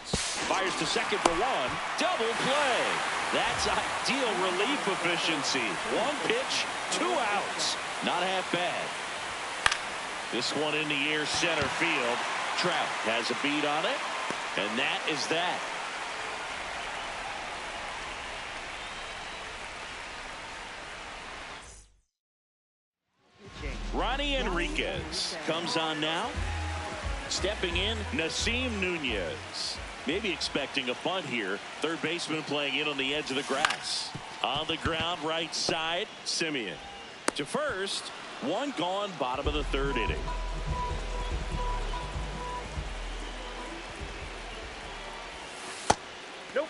fires to second for one. Double play. That's ideal relief efficiency. One pitch, 2 outs. Not half bad. This one in the air center field. Trout has a beat on it. And that is that. Ronnie Enriquez comes on now. Stepping in, Nasim Nunez. Maybe expecting a bunt here. Third baseman playing in on the edge of the grass. On the ground, right side, Simeon. To first, one gone, bottom of the third inning. Nope.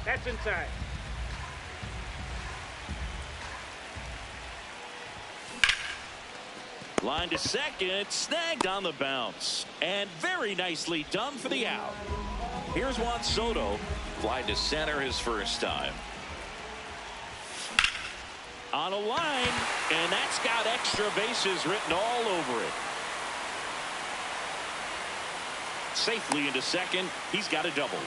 That's inside. Line to second, snagged on the bounce. And very nicely done for the out. Here's Juan Soto. Fly to center his first time. On a line, and that's got extra bases written all over it. Safely into second. He's got a double.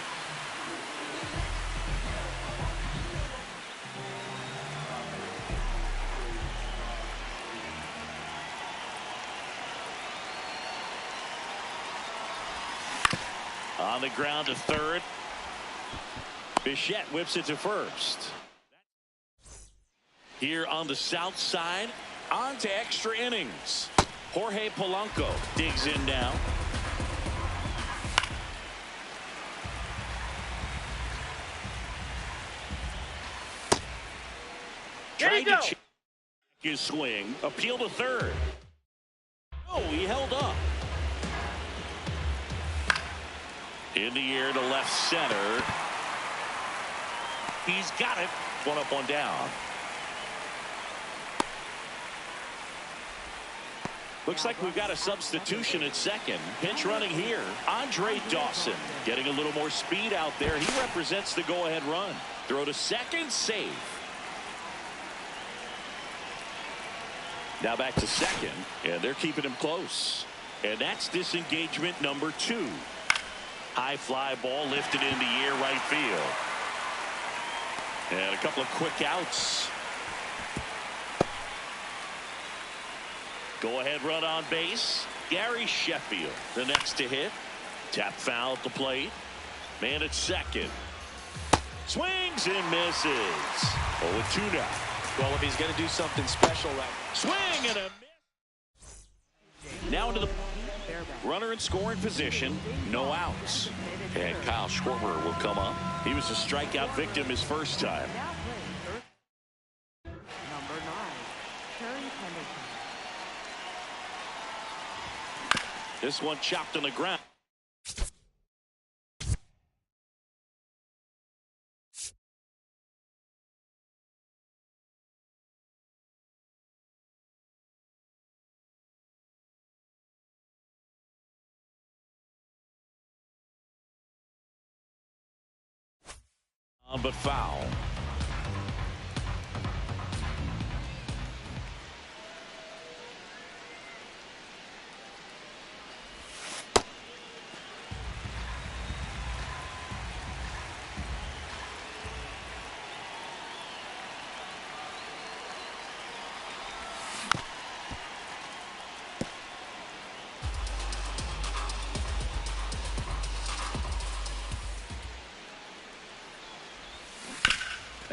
On the ground to third. Bichette whips it to first. Here on the south side, on to extra innings. Jorge Polanco digs in now. Trying to check his swing. Appeal to third. Oh, he held up. In the air to left center. He's got it. One up, one down. Looks like we've got a substitution at second. Pinch running here. Andre Dawson getting a little more speed out there. He represents the go-ahead run. Throw to second, safe. Now back to second, and they're keeping him close. And that's disengagement number 2. High fly ball lifted in the air right field. And a couple of quick outs. Go ahead run on base. Gary Sheffield the next to hit. Tap foul at the plate. Man at second. Swings and misses. 0-2 now. Well, if he's going to do something special, Swing and a miss. Now into the runner in scoring position. No outs. And Kyle Schwarber will come up. He was a strikeout victim his first time. Now playing number 9, Terry Pendleton. This one chopped on the ground. But foul.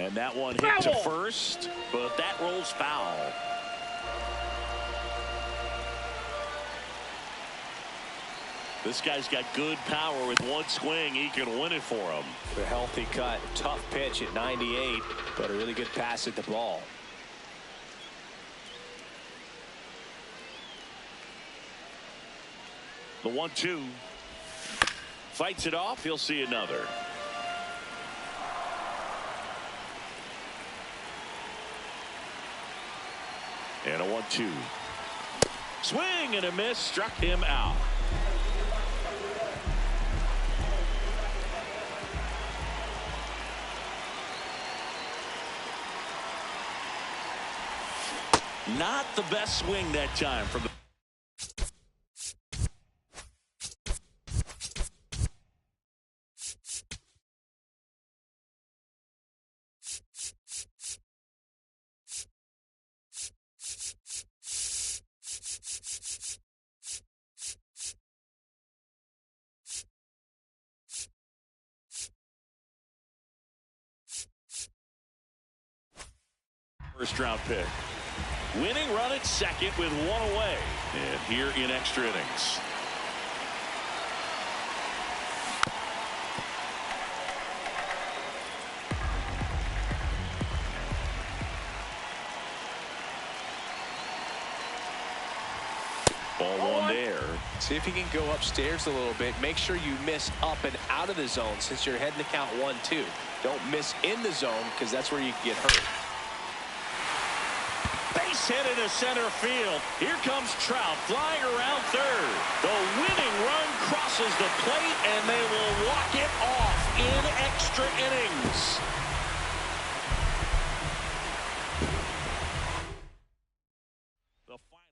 And that one hit to first, but that rolls foul. This guy's got good power. With one swing, he can win it for him. A healthy cut. Tough pitch at 98, but a really good pass at the ball. The 1-2. Fights it off. He'll see another. And a 1-2. Swing and a miss. Struck him out. Not the best swing that time from the first round pick. Winning run at second with one away. And here in extra innings. Ball one there. See if you can go upstairs a little bit. Make sure you miss up and out of the zone since you're heading to count 1-2. Don't miss in the zone because that's where you get hurt. Base hit into center field. Here comes Trout flying around third. The winning run crosses the plate, and they will walk it off in extra innings. The final.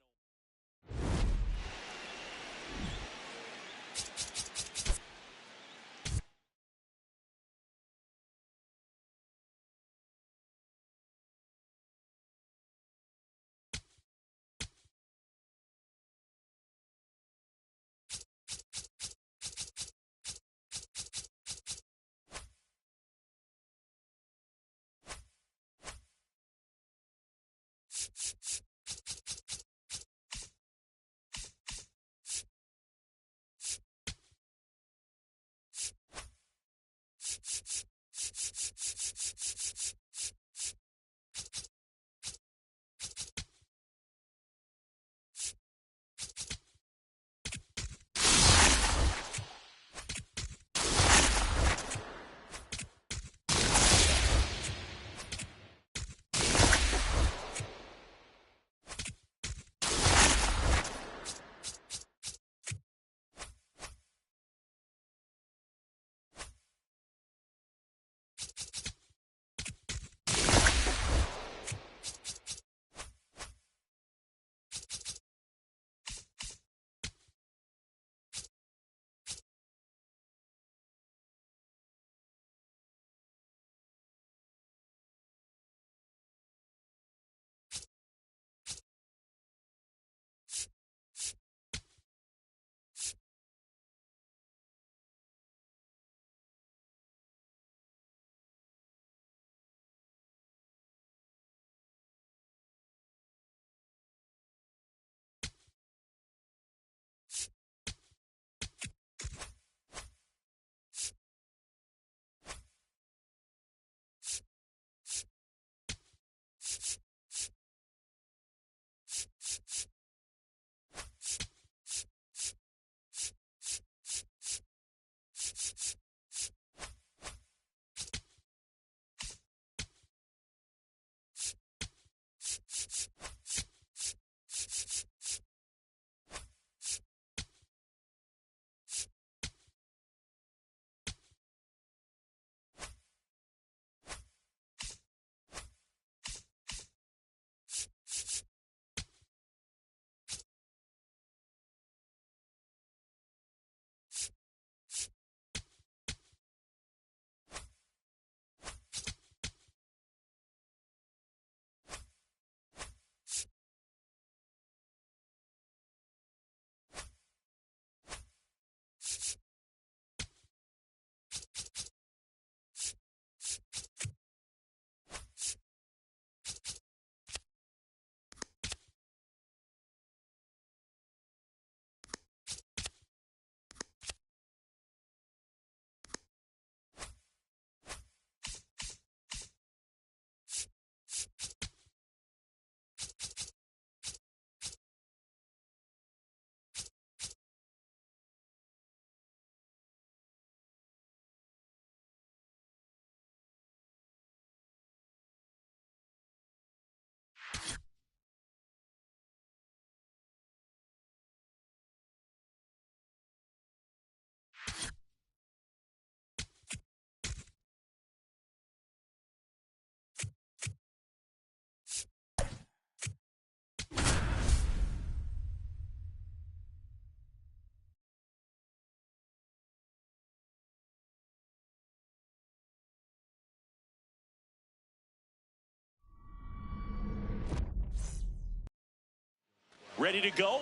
Ready to go?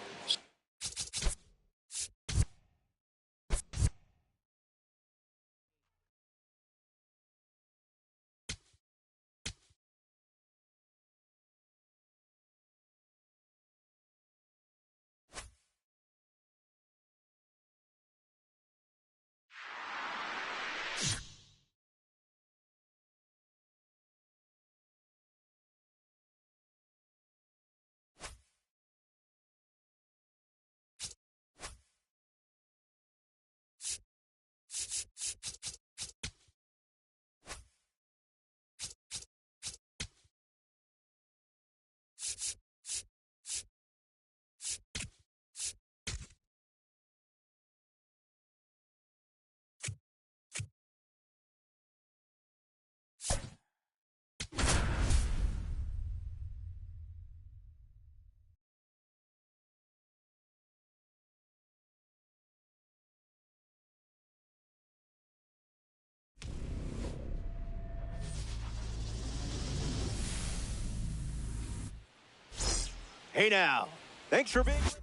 Hey now, thanks for being with us.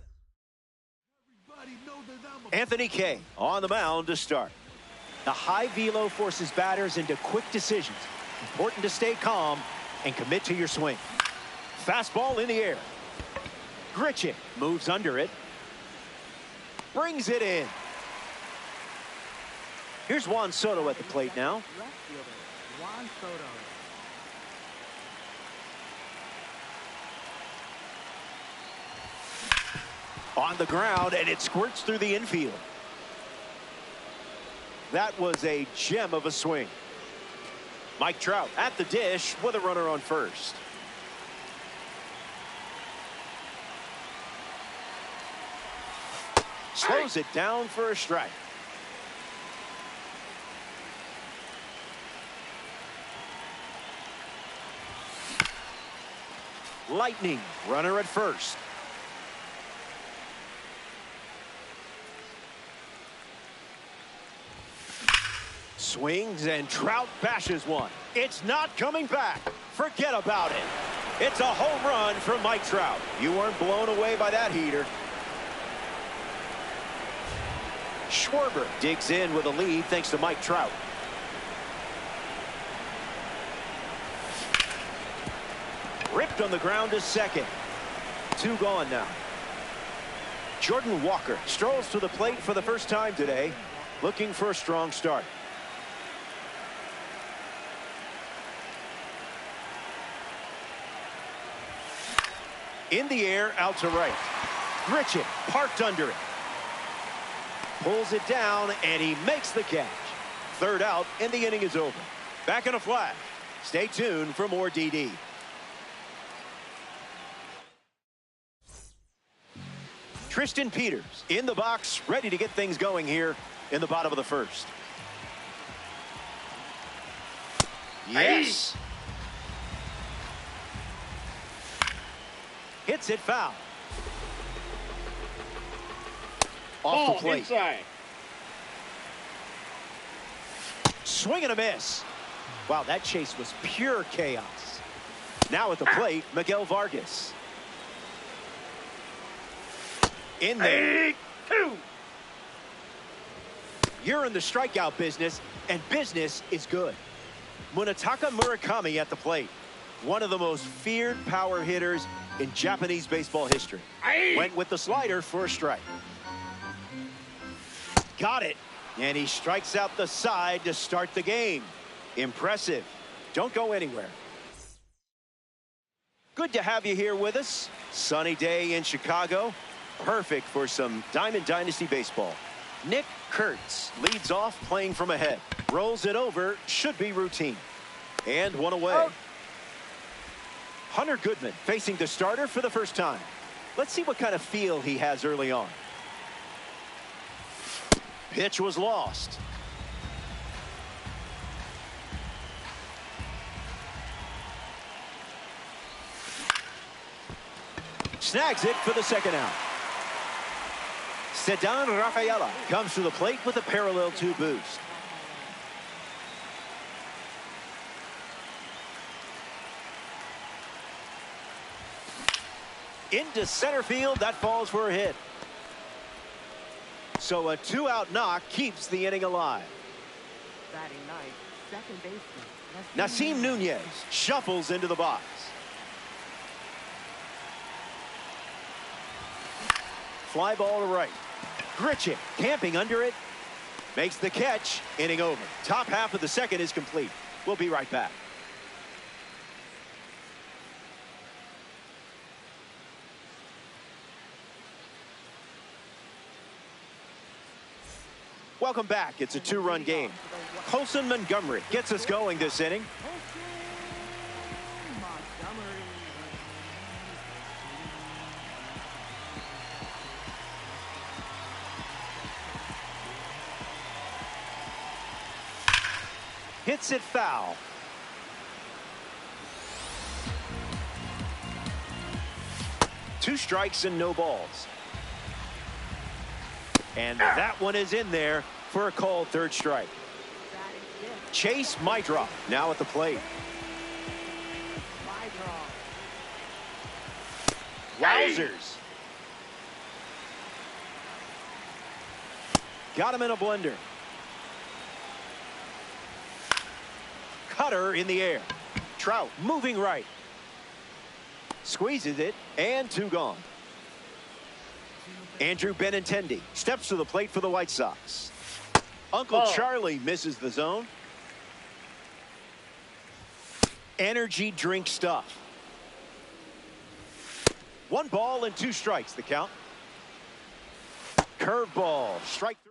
Anthony Kay on the mound to start. The high velo forces batters into quick decisions. Important to stay calm and commit to your swing. Fastball in the air. Gritchick moves under it. Brings it in. Here's Juan Soto at the plate now. Left fielder, Juan Soto. On the ground, and it squirts through the infield. That was a gem of a swing. Mike Trout at the dish with a runner on first. Slows it down for a strike. Lightning, runner at first. Swings, and Trout bashes one. It's not coming back. Forget about it. It's a home run from Mike Trout. You weren't blown away by that heater. Schwarber digs in with a lead thanks to Mike Trout. Ripped on the ground to second. 2 gone now. Jordan Walker strolls to the plate for the first time today, looking for a strong start. In the air, out to right. Gritchick parked under it. Pulls it down, and he makes the catch. 3rd out, and the inning is over. Back in a flash. Stay tuned for more DD. Tristan Peters in the box, ready to get things going here in the bottom of the 1st. Yes. Hits it foul. Off the plate. Inside. Swing and a miss. Wow, that chase was pure chaos. Now at the plate, Miguel Vargas. In there. 2. You're in the strikeout business, and business is good. Munetaka Murakami at the plate. One of the most feared power hitters in Japanese baseball history. Went with the slider for a strike. Got it. And he strikes out the side to start the game. Impressive. Don't go anywhere. Good to have you here with us. Sunny day in Chicago. Perfect for some Diamond Dynasty baseball. Nick Kurtz leads off playing from ahead. Rolls it over. Should be routine. And one away. Hunter Goodman facing the starter for the first time. Let's see what kind of feel he has early on. Pitch was lost. Snags it for the 2nd out. Sedan Rafaela comes to the plate with a parallel 2 boost. Into center field. That falls for a hit. So a 2-out knock keeps the inning alive. Batting ninth, second baseman. Nasim Nunez shuffles into the box. Fly ball to right. Grichuk camping under it. Makes the catch. Inning over. Top half of the second is complete. We'll be right back. Welcome back. It's a 2-run game. Colson Montgomery gets us going this inning. Hits it foul. Two strikes and no balls. And that one is in there for a called third strike. Chase Mydroff now at the plate. Wowzers. Got him in a blender. Cutter in the air. Trout moving right. Squeezes it, and 2 gone. Andrew Benintendi steps to the plate for the White Sox. Uncle Charlie misses the zone. Energy drink stuff. 1 ball and 2 strikes, the count. Curveball, strike 3.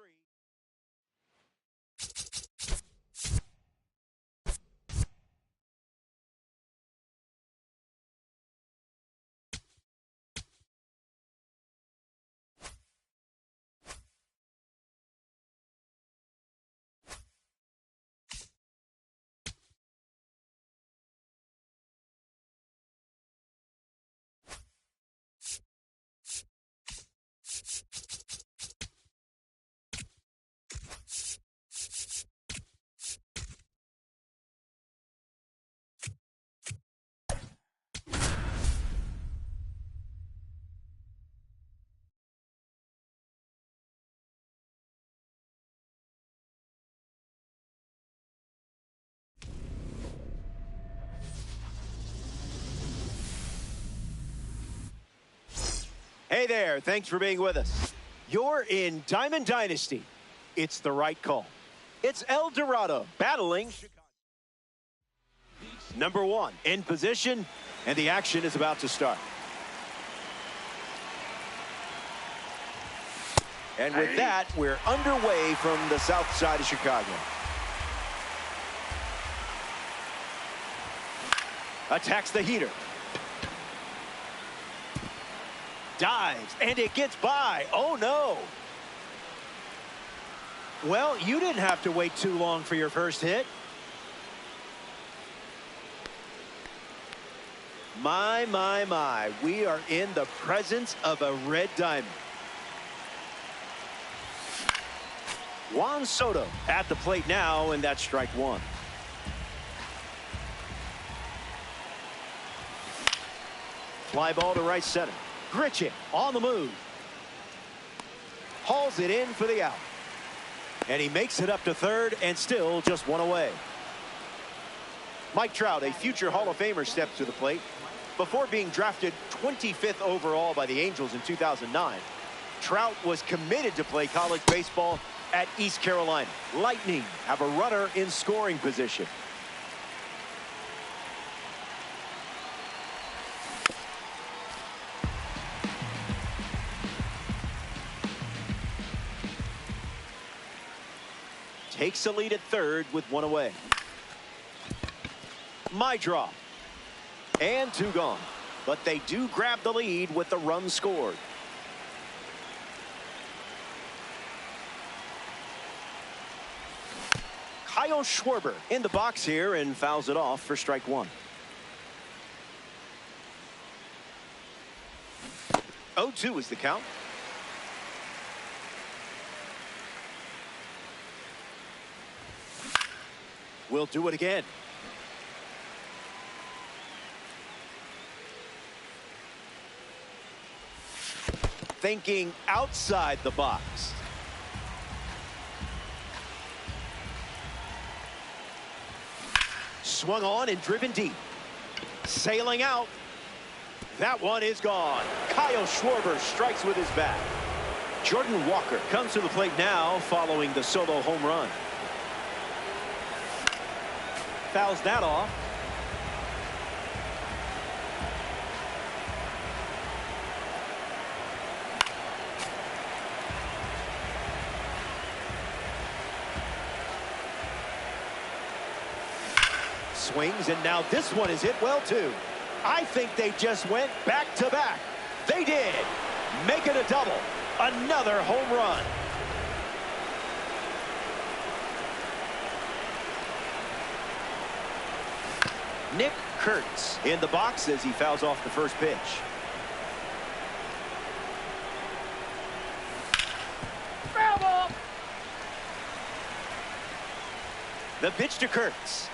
Hey there, thanks for being with us. You're in Diamond Dynasty. It's the right call. It's El Dorado battling Chicago. Number 1 in position, and the action is about to start. And with that, we're underway from the south side of Chicago. Attacks the heater. Dives, and it gets by. Oh, no. Well, you didn't have to wait too long for your first hit. My, my, my. We are in the presence of a red diamond. Juan Soto at the plate now, and that's strike 1. Fly ball to right center. Grichuk on the move. Hauls it in for the out. And he makes it up to third and still just 1 away. Mike Trout, a future Hall of Famer, steps to the plate. Before being drafted 25th overall by the Angels in 2009, Trout was committed to play college baseball at East Carolina. Lightning have a runner in scoring position. Takes a lead at third with 1 away. Mydroff. And 2 gone. But they do grab the lead with the run scored. Kyle Schwarber in the box here and fouls it off for strike 1. 0-2 is the count. We'll do it again. thinking outside the box. Swung on and driven deep. Sailing out. That one is gone. Kyle Schwarber strikes with his bat. Jordan Walker comes to the plate now following the solo home run. Fouls that off. Swings, and now this one is hit well too. I think they just went back to back. They did. Make it a double. Another home run. Nick Kurtz in the box as he fouls off the first pitch. Foul ball. The pitch to Kurtz.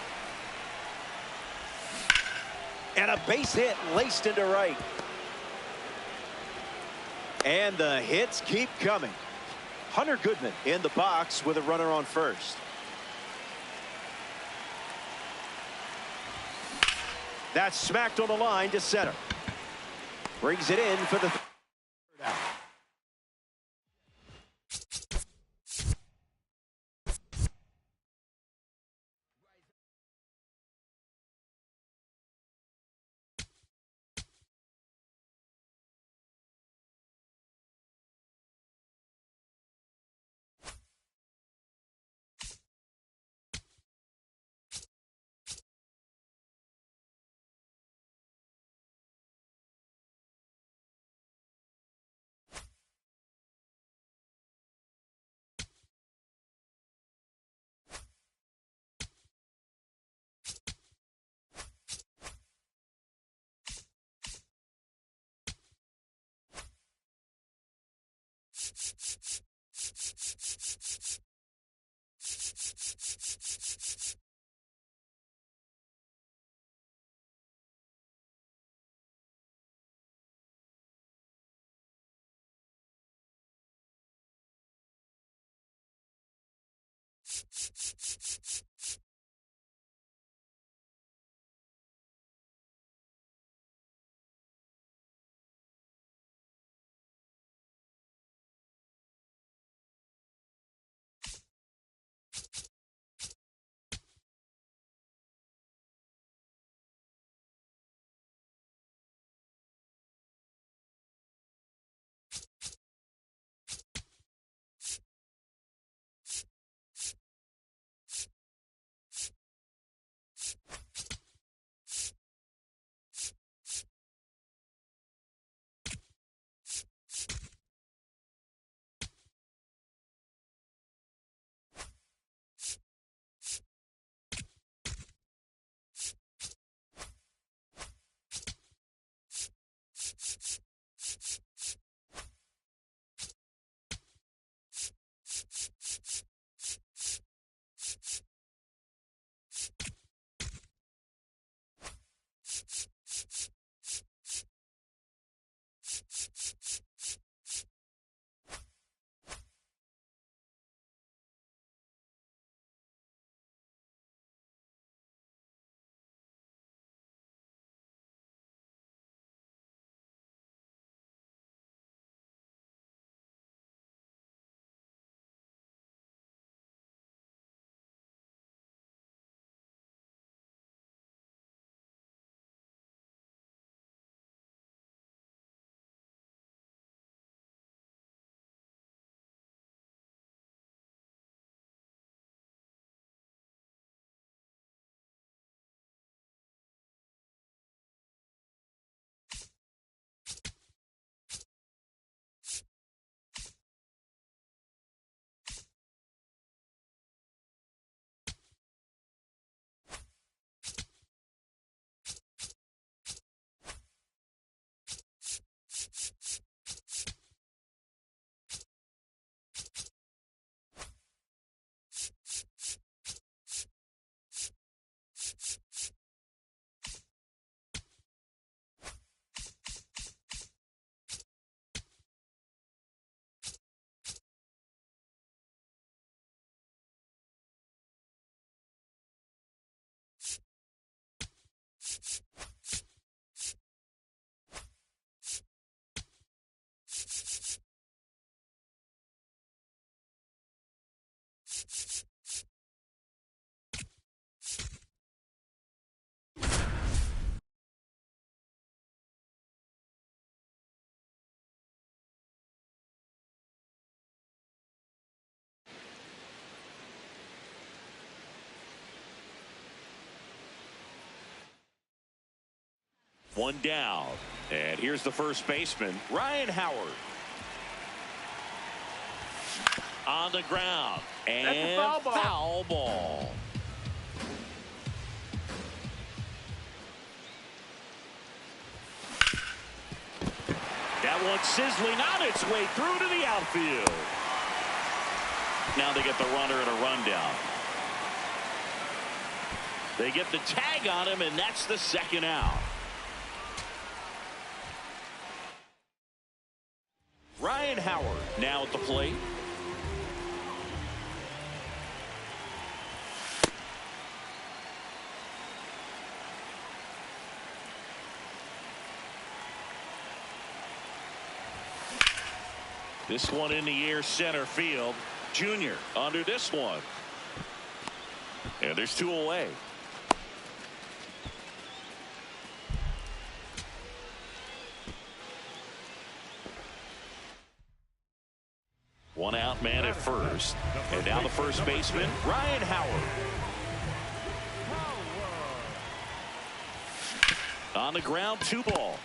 And a base hit laced into right. And the hits keep coming. Hunter Goodman in the box with a runner on first. That's smacked on the line to center. Brings it in for the third out. One down. And here's the first baseman, Ryan Howard. On the ground. And foul ball. That one sizzling on its way through to the outfield. Now they get the runner and a rundown. They get the tag on him, and that's the second out. Ryan Howard now at the plate. This one in the air, center field. Junior under this one. And there's two away. One out man at first. And now the first baseman, Ryan Howard. On the ground, 2-ball.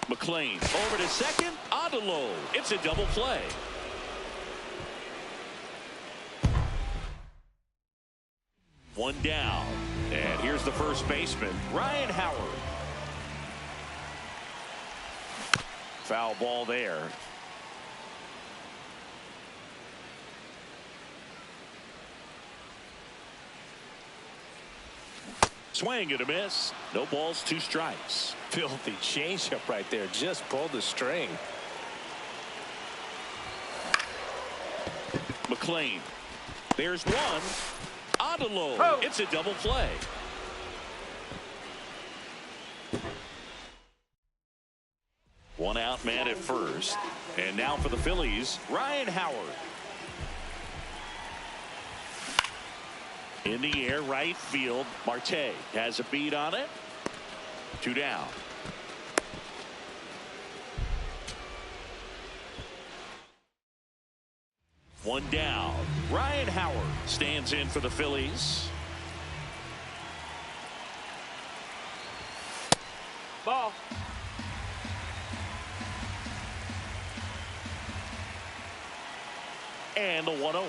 McLean over to second, on to low. It's a double play. One down. And here's the first baseman, Ryan Howard. Foul ball there. Swing and a miss. No balls, 2 strikes. Filthy changeup right there. Just pulled the string. McLean. There's one. On to low. It's a double play. One out man at first. And now for the Phillies, Ryan Howard. In the air, right field. Marte has a beat on it. 2 down. One down. Ryan Howard stands in for the Phillies. Ball. And the 1-0.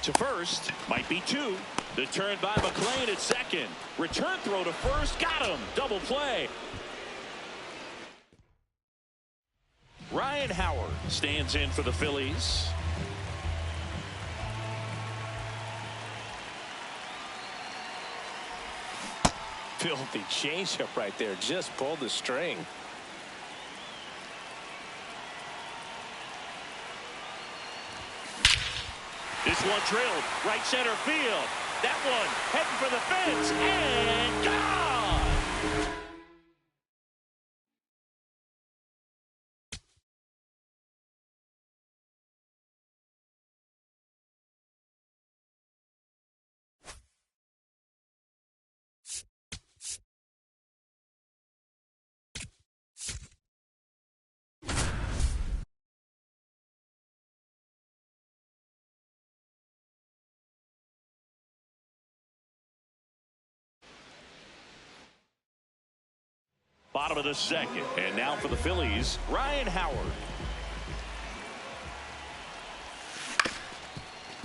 To first, might be 2. The turn by McLean at second. Return throw to first, got him. Double play. Ryan Howard stands in for the Phillies. Filthy changeup right there. Just pulled the string. This one drilled right center field. That one heading for the fence and gone. Bottom of the second. And now for the Phillies, Ryan Howard.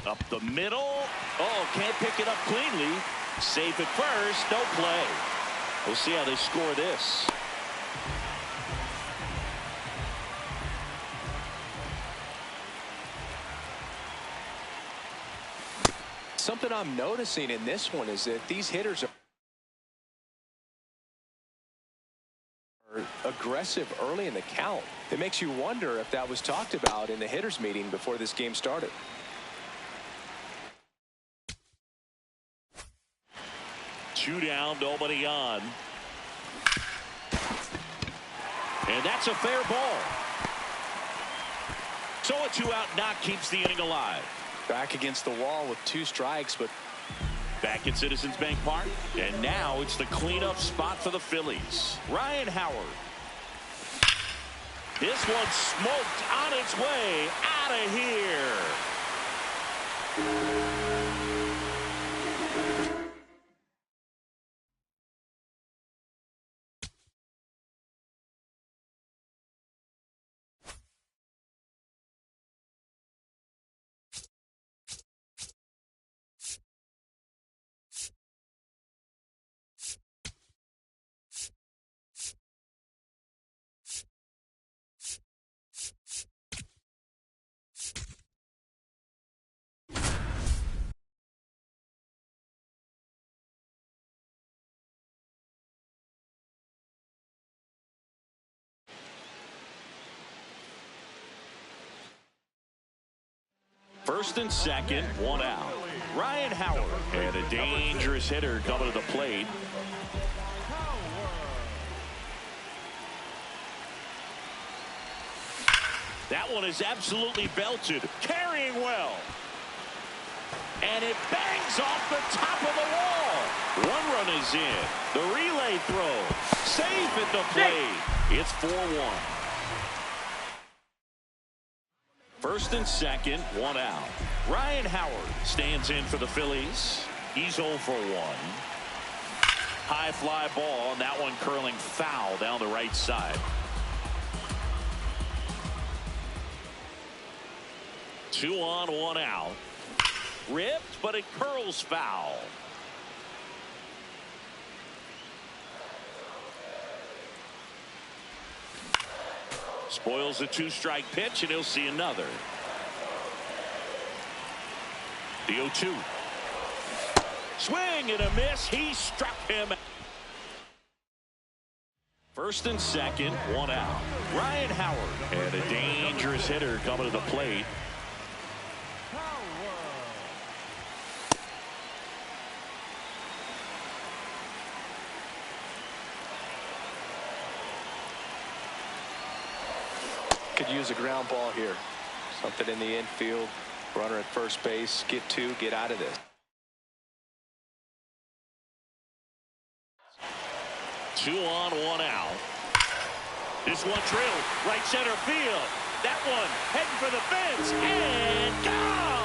Up the middle. Oh, can't pick it up cleanly. Safe at first. No play. We'll see how they score this. Something I'm noticing in this one is that these hitters are aggressive early in the count. It makes you wonder if that was talked about in the hitters meeting before this game started. Two down, nobody on. And that's a fair ball. So a 2-out knock keeps the inning alive. Back against the wall with 2 strikes, but Back at Citizens Bank Park, and now it's the cleanup spot for the Phillies. Ryan Howard. This one smoked on its way out of here. First and second, 1 out. Ryan Howard, and a dangerous hitter coming to the plate. That one is absolutely belted, carrying well. And it bangs off the top of the wall. 1 run is in. The relay throw, safe at the plate. It's 4-1. First and second, 1 out. Ryan Howard stands in for the Phillies. He's 0 for 1. High fly ball, and that one curling foul down the right side. 2 on, 1 out. Ripped, but it curls foul. Spoils the 2-strike pitch, and he'll see another. The 0-2. Swing and a miss. He struck him. First and second, 1 out. Ryan Howard, and a dangerous hitter coming to the plate. could use a ground ball here. Something in the infield. Runner at first base. Get 2. Get out of this. 2 on, 1 out. This one drilled right center field. That one heading for the fence and gone.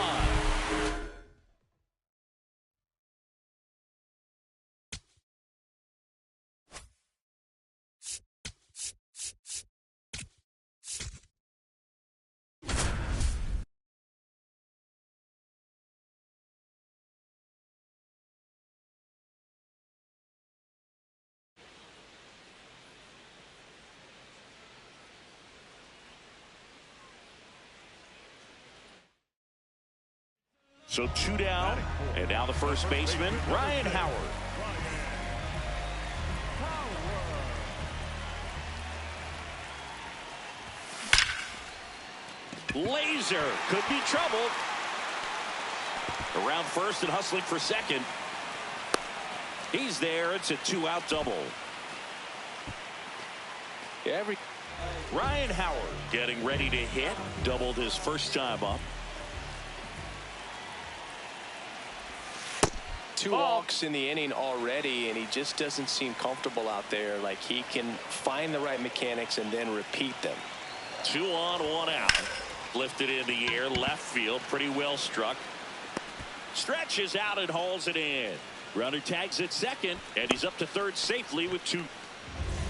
So 2 down, and now the first baseman, Ryan Howard. Laser could be trouble. Around first and hustling for second. He's there. It's a 2-out double. Ryan Howard getting ready to hit. Doubled his first time up. 2 walks in the inning already, and he just doesn't seem comfortable out there. Like he can find the right mechanics and then repeat them. 2 on, 1 out. Lifted in the air, left field, pretty well struck. Stretches out and hauls it in. Runner tags at second, and he's up to third safely with 2.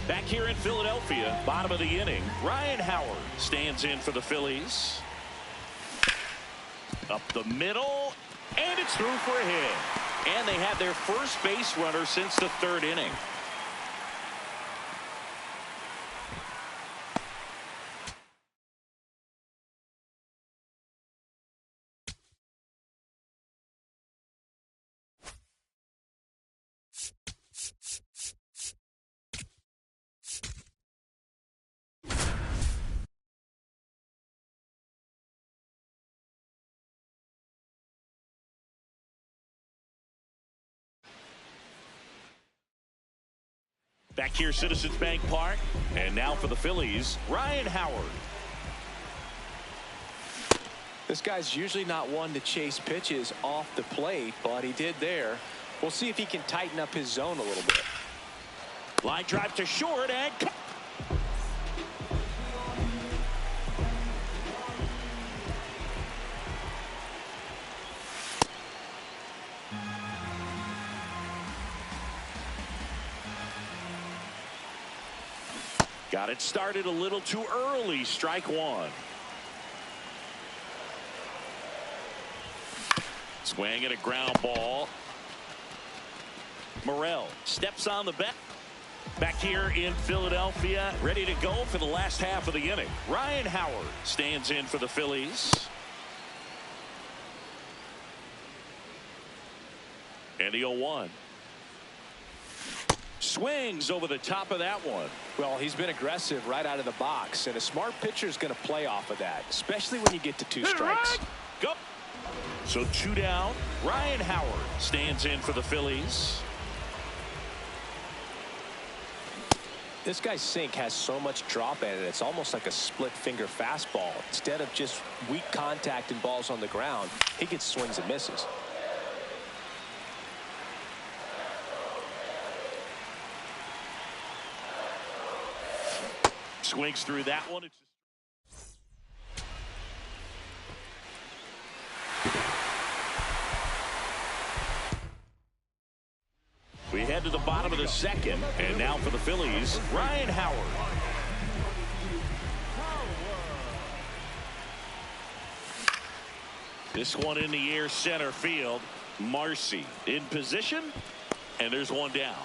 Back here in Philadelphia, bottom of the inning, Ryan Howard stands in for the Phillies. Up the middle, and it's through for a hit. And they have their first base runner since the 3rd inning. Back here, Citizens Bank Park. And now for the Phillies, Ryan Howard. This guy's usually not one to chase pitches off the plate, but he did there. We'll see if he can tighten up his zone a little bit. Line drive to short and got it started a little too early. Strike one. Swing and a ground ball. Morel steps on the bat. Back here in Philadelphia, ready to go for the last half of the inning. Ryan Howard stands in for the Phillies. And the 0-1. Swings over the top of that one. Well, he's been aggressive right out of the box, and a smart pitcher is going to play off of that, especially when you get to 2 strikes. Go. So 2 down. Ryan Howard stands in for the Phillies. This guy's sink has so much drop in it, it's almost like a split finger fastball. Instead of just weak contact and balls on the ground, he gets swings and misses. Swings through that one. We head to the bottom of the second, and now for the Phillies, Ryan Howard. This one in the air, center field. Marcy in position, and there's one down.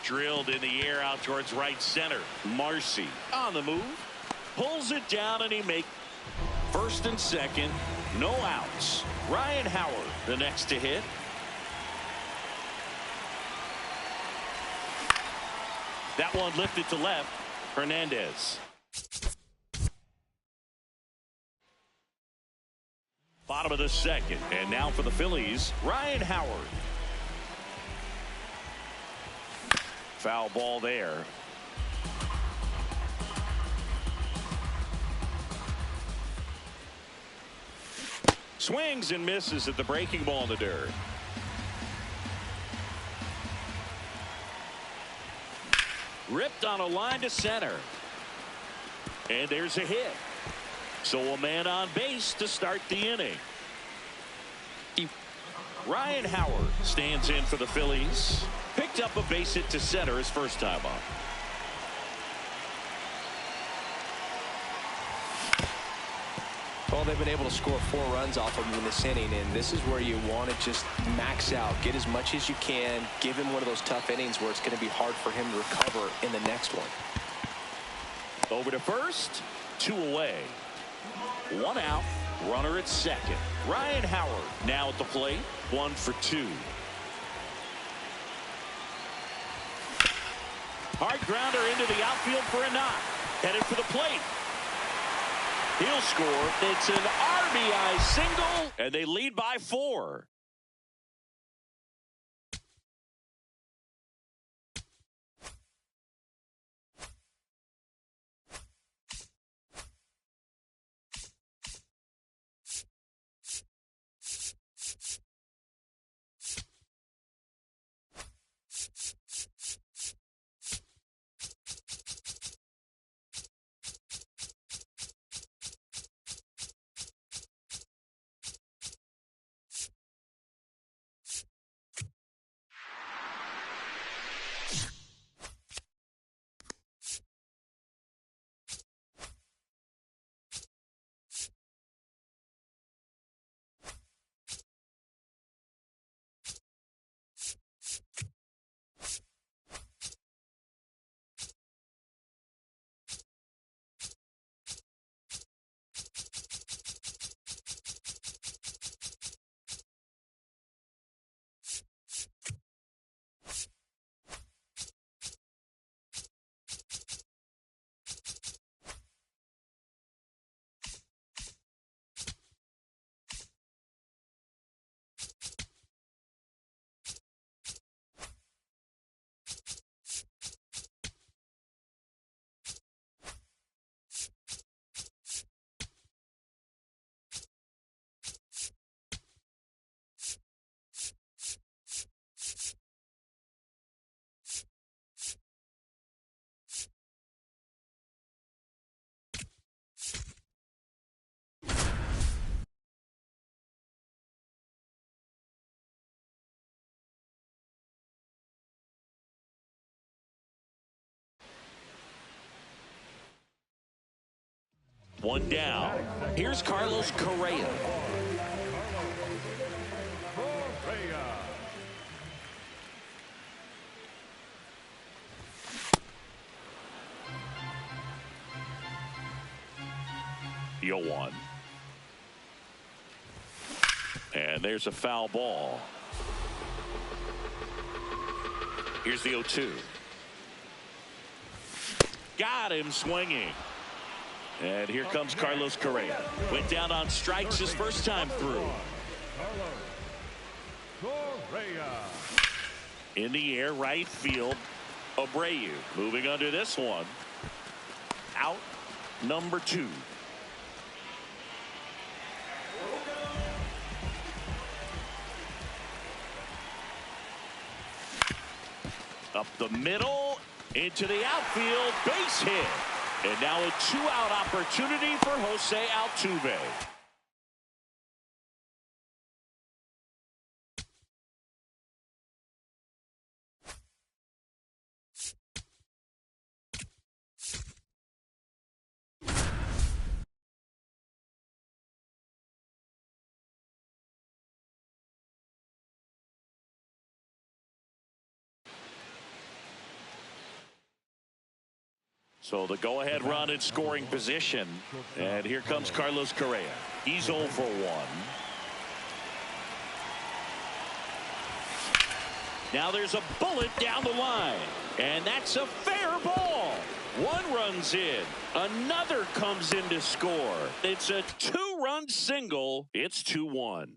Drilled in the air out towards right center. Marcy on the move. Pulls it down, and he makes first and second. No outs. Ryan Howard, the next to hit. That one lifted to left. Hernandez. Bottom of the second. And now for the Phillies, Ryan Howard. Foul ball there. Swings and misses at the breaking ball in the dirt. Ripped on a line to center. And there's a hit. So a man on base to start the inning. Ryan Howard stands in for the Phillies. Picked up a base hit to center his first time up. Well, they've been able to score 4 runs off of him in this inning, and this is where you want to just max out, get as much as you can, give him one of those tough innings where it's going to be hard for him to recover in the next one. Over to first, 2 away. 1 out, runner at second. Ryan Howard now at the plate, 1 for 2. Hard grounder into the outfield for a knock. Headed for the plate. He'll score. It's an RBI single, and they lead by 4. One down. Here's Carlos Correa. The 0-1. And there's a foul ball. Here's the 0-2. Got him swinging. And here comes Carlos Correa. Went down on strikes his first time through. In the air, right field. Abreu moving under this one. Out number 2. Up the middle, into the outfield, base hit. And now a 2-out opportunity for Jose Altuve. So the go-ahead run in scoring position. And here comes Carlos Correa. He's 0 for 1. Now there's a bullet down the line. And that's a fair ball. One runs in. Another comes in to score. It's a 2-run single. It's 2-1.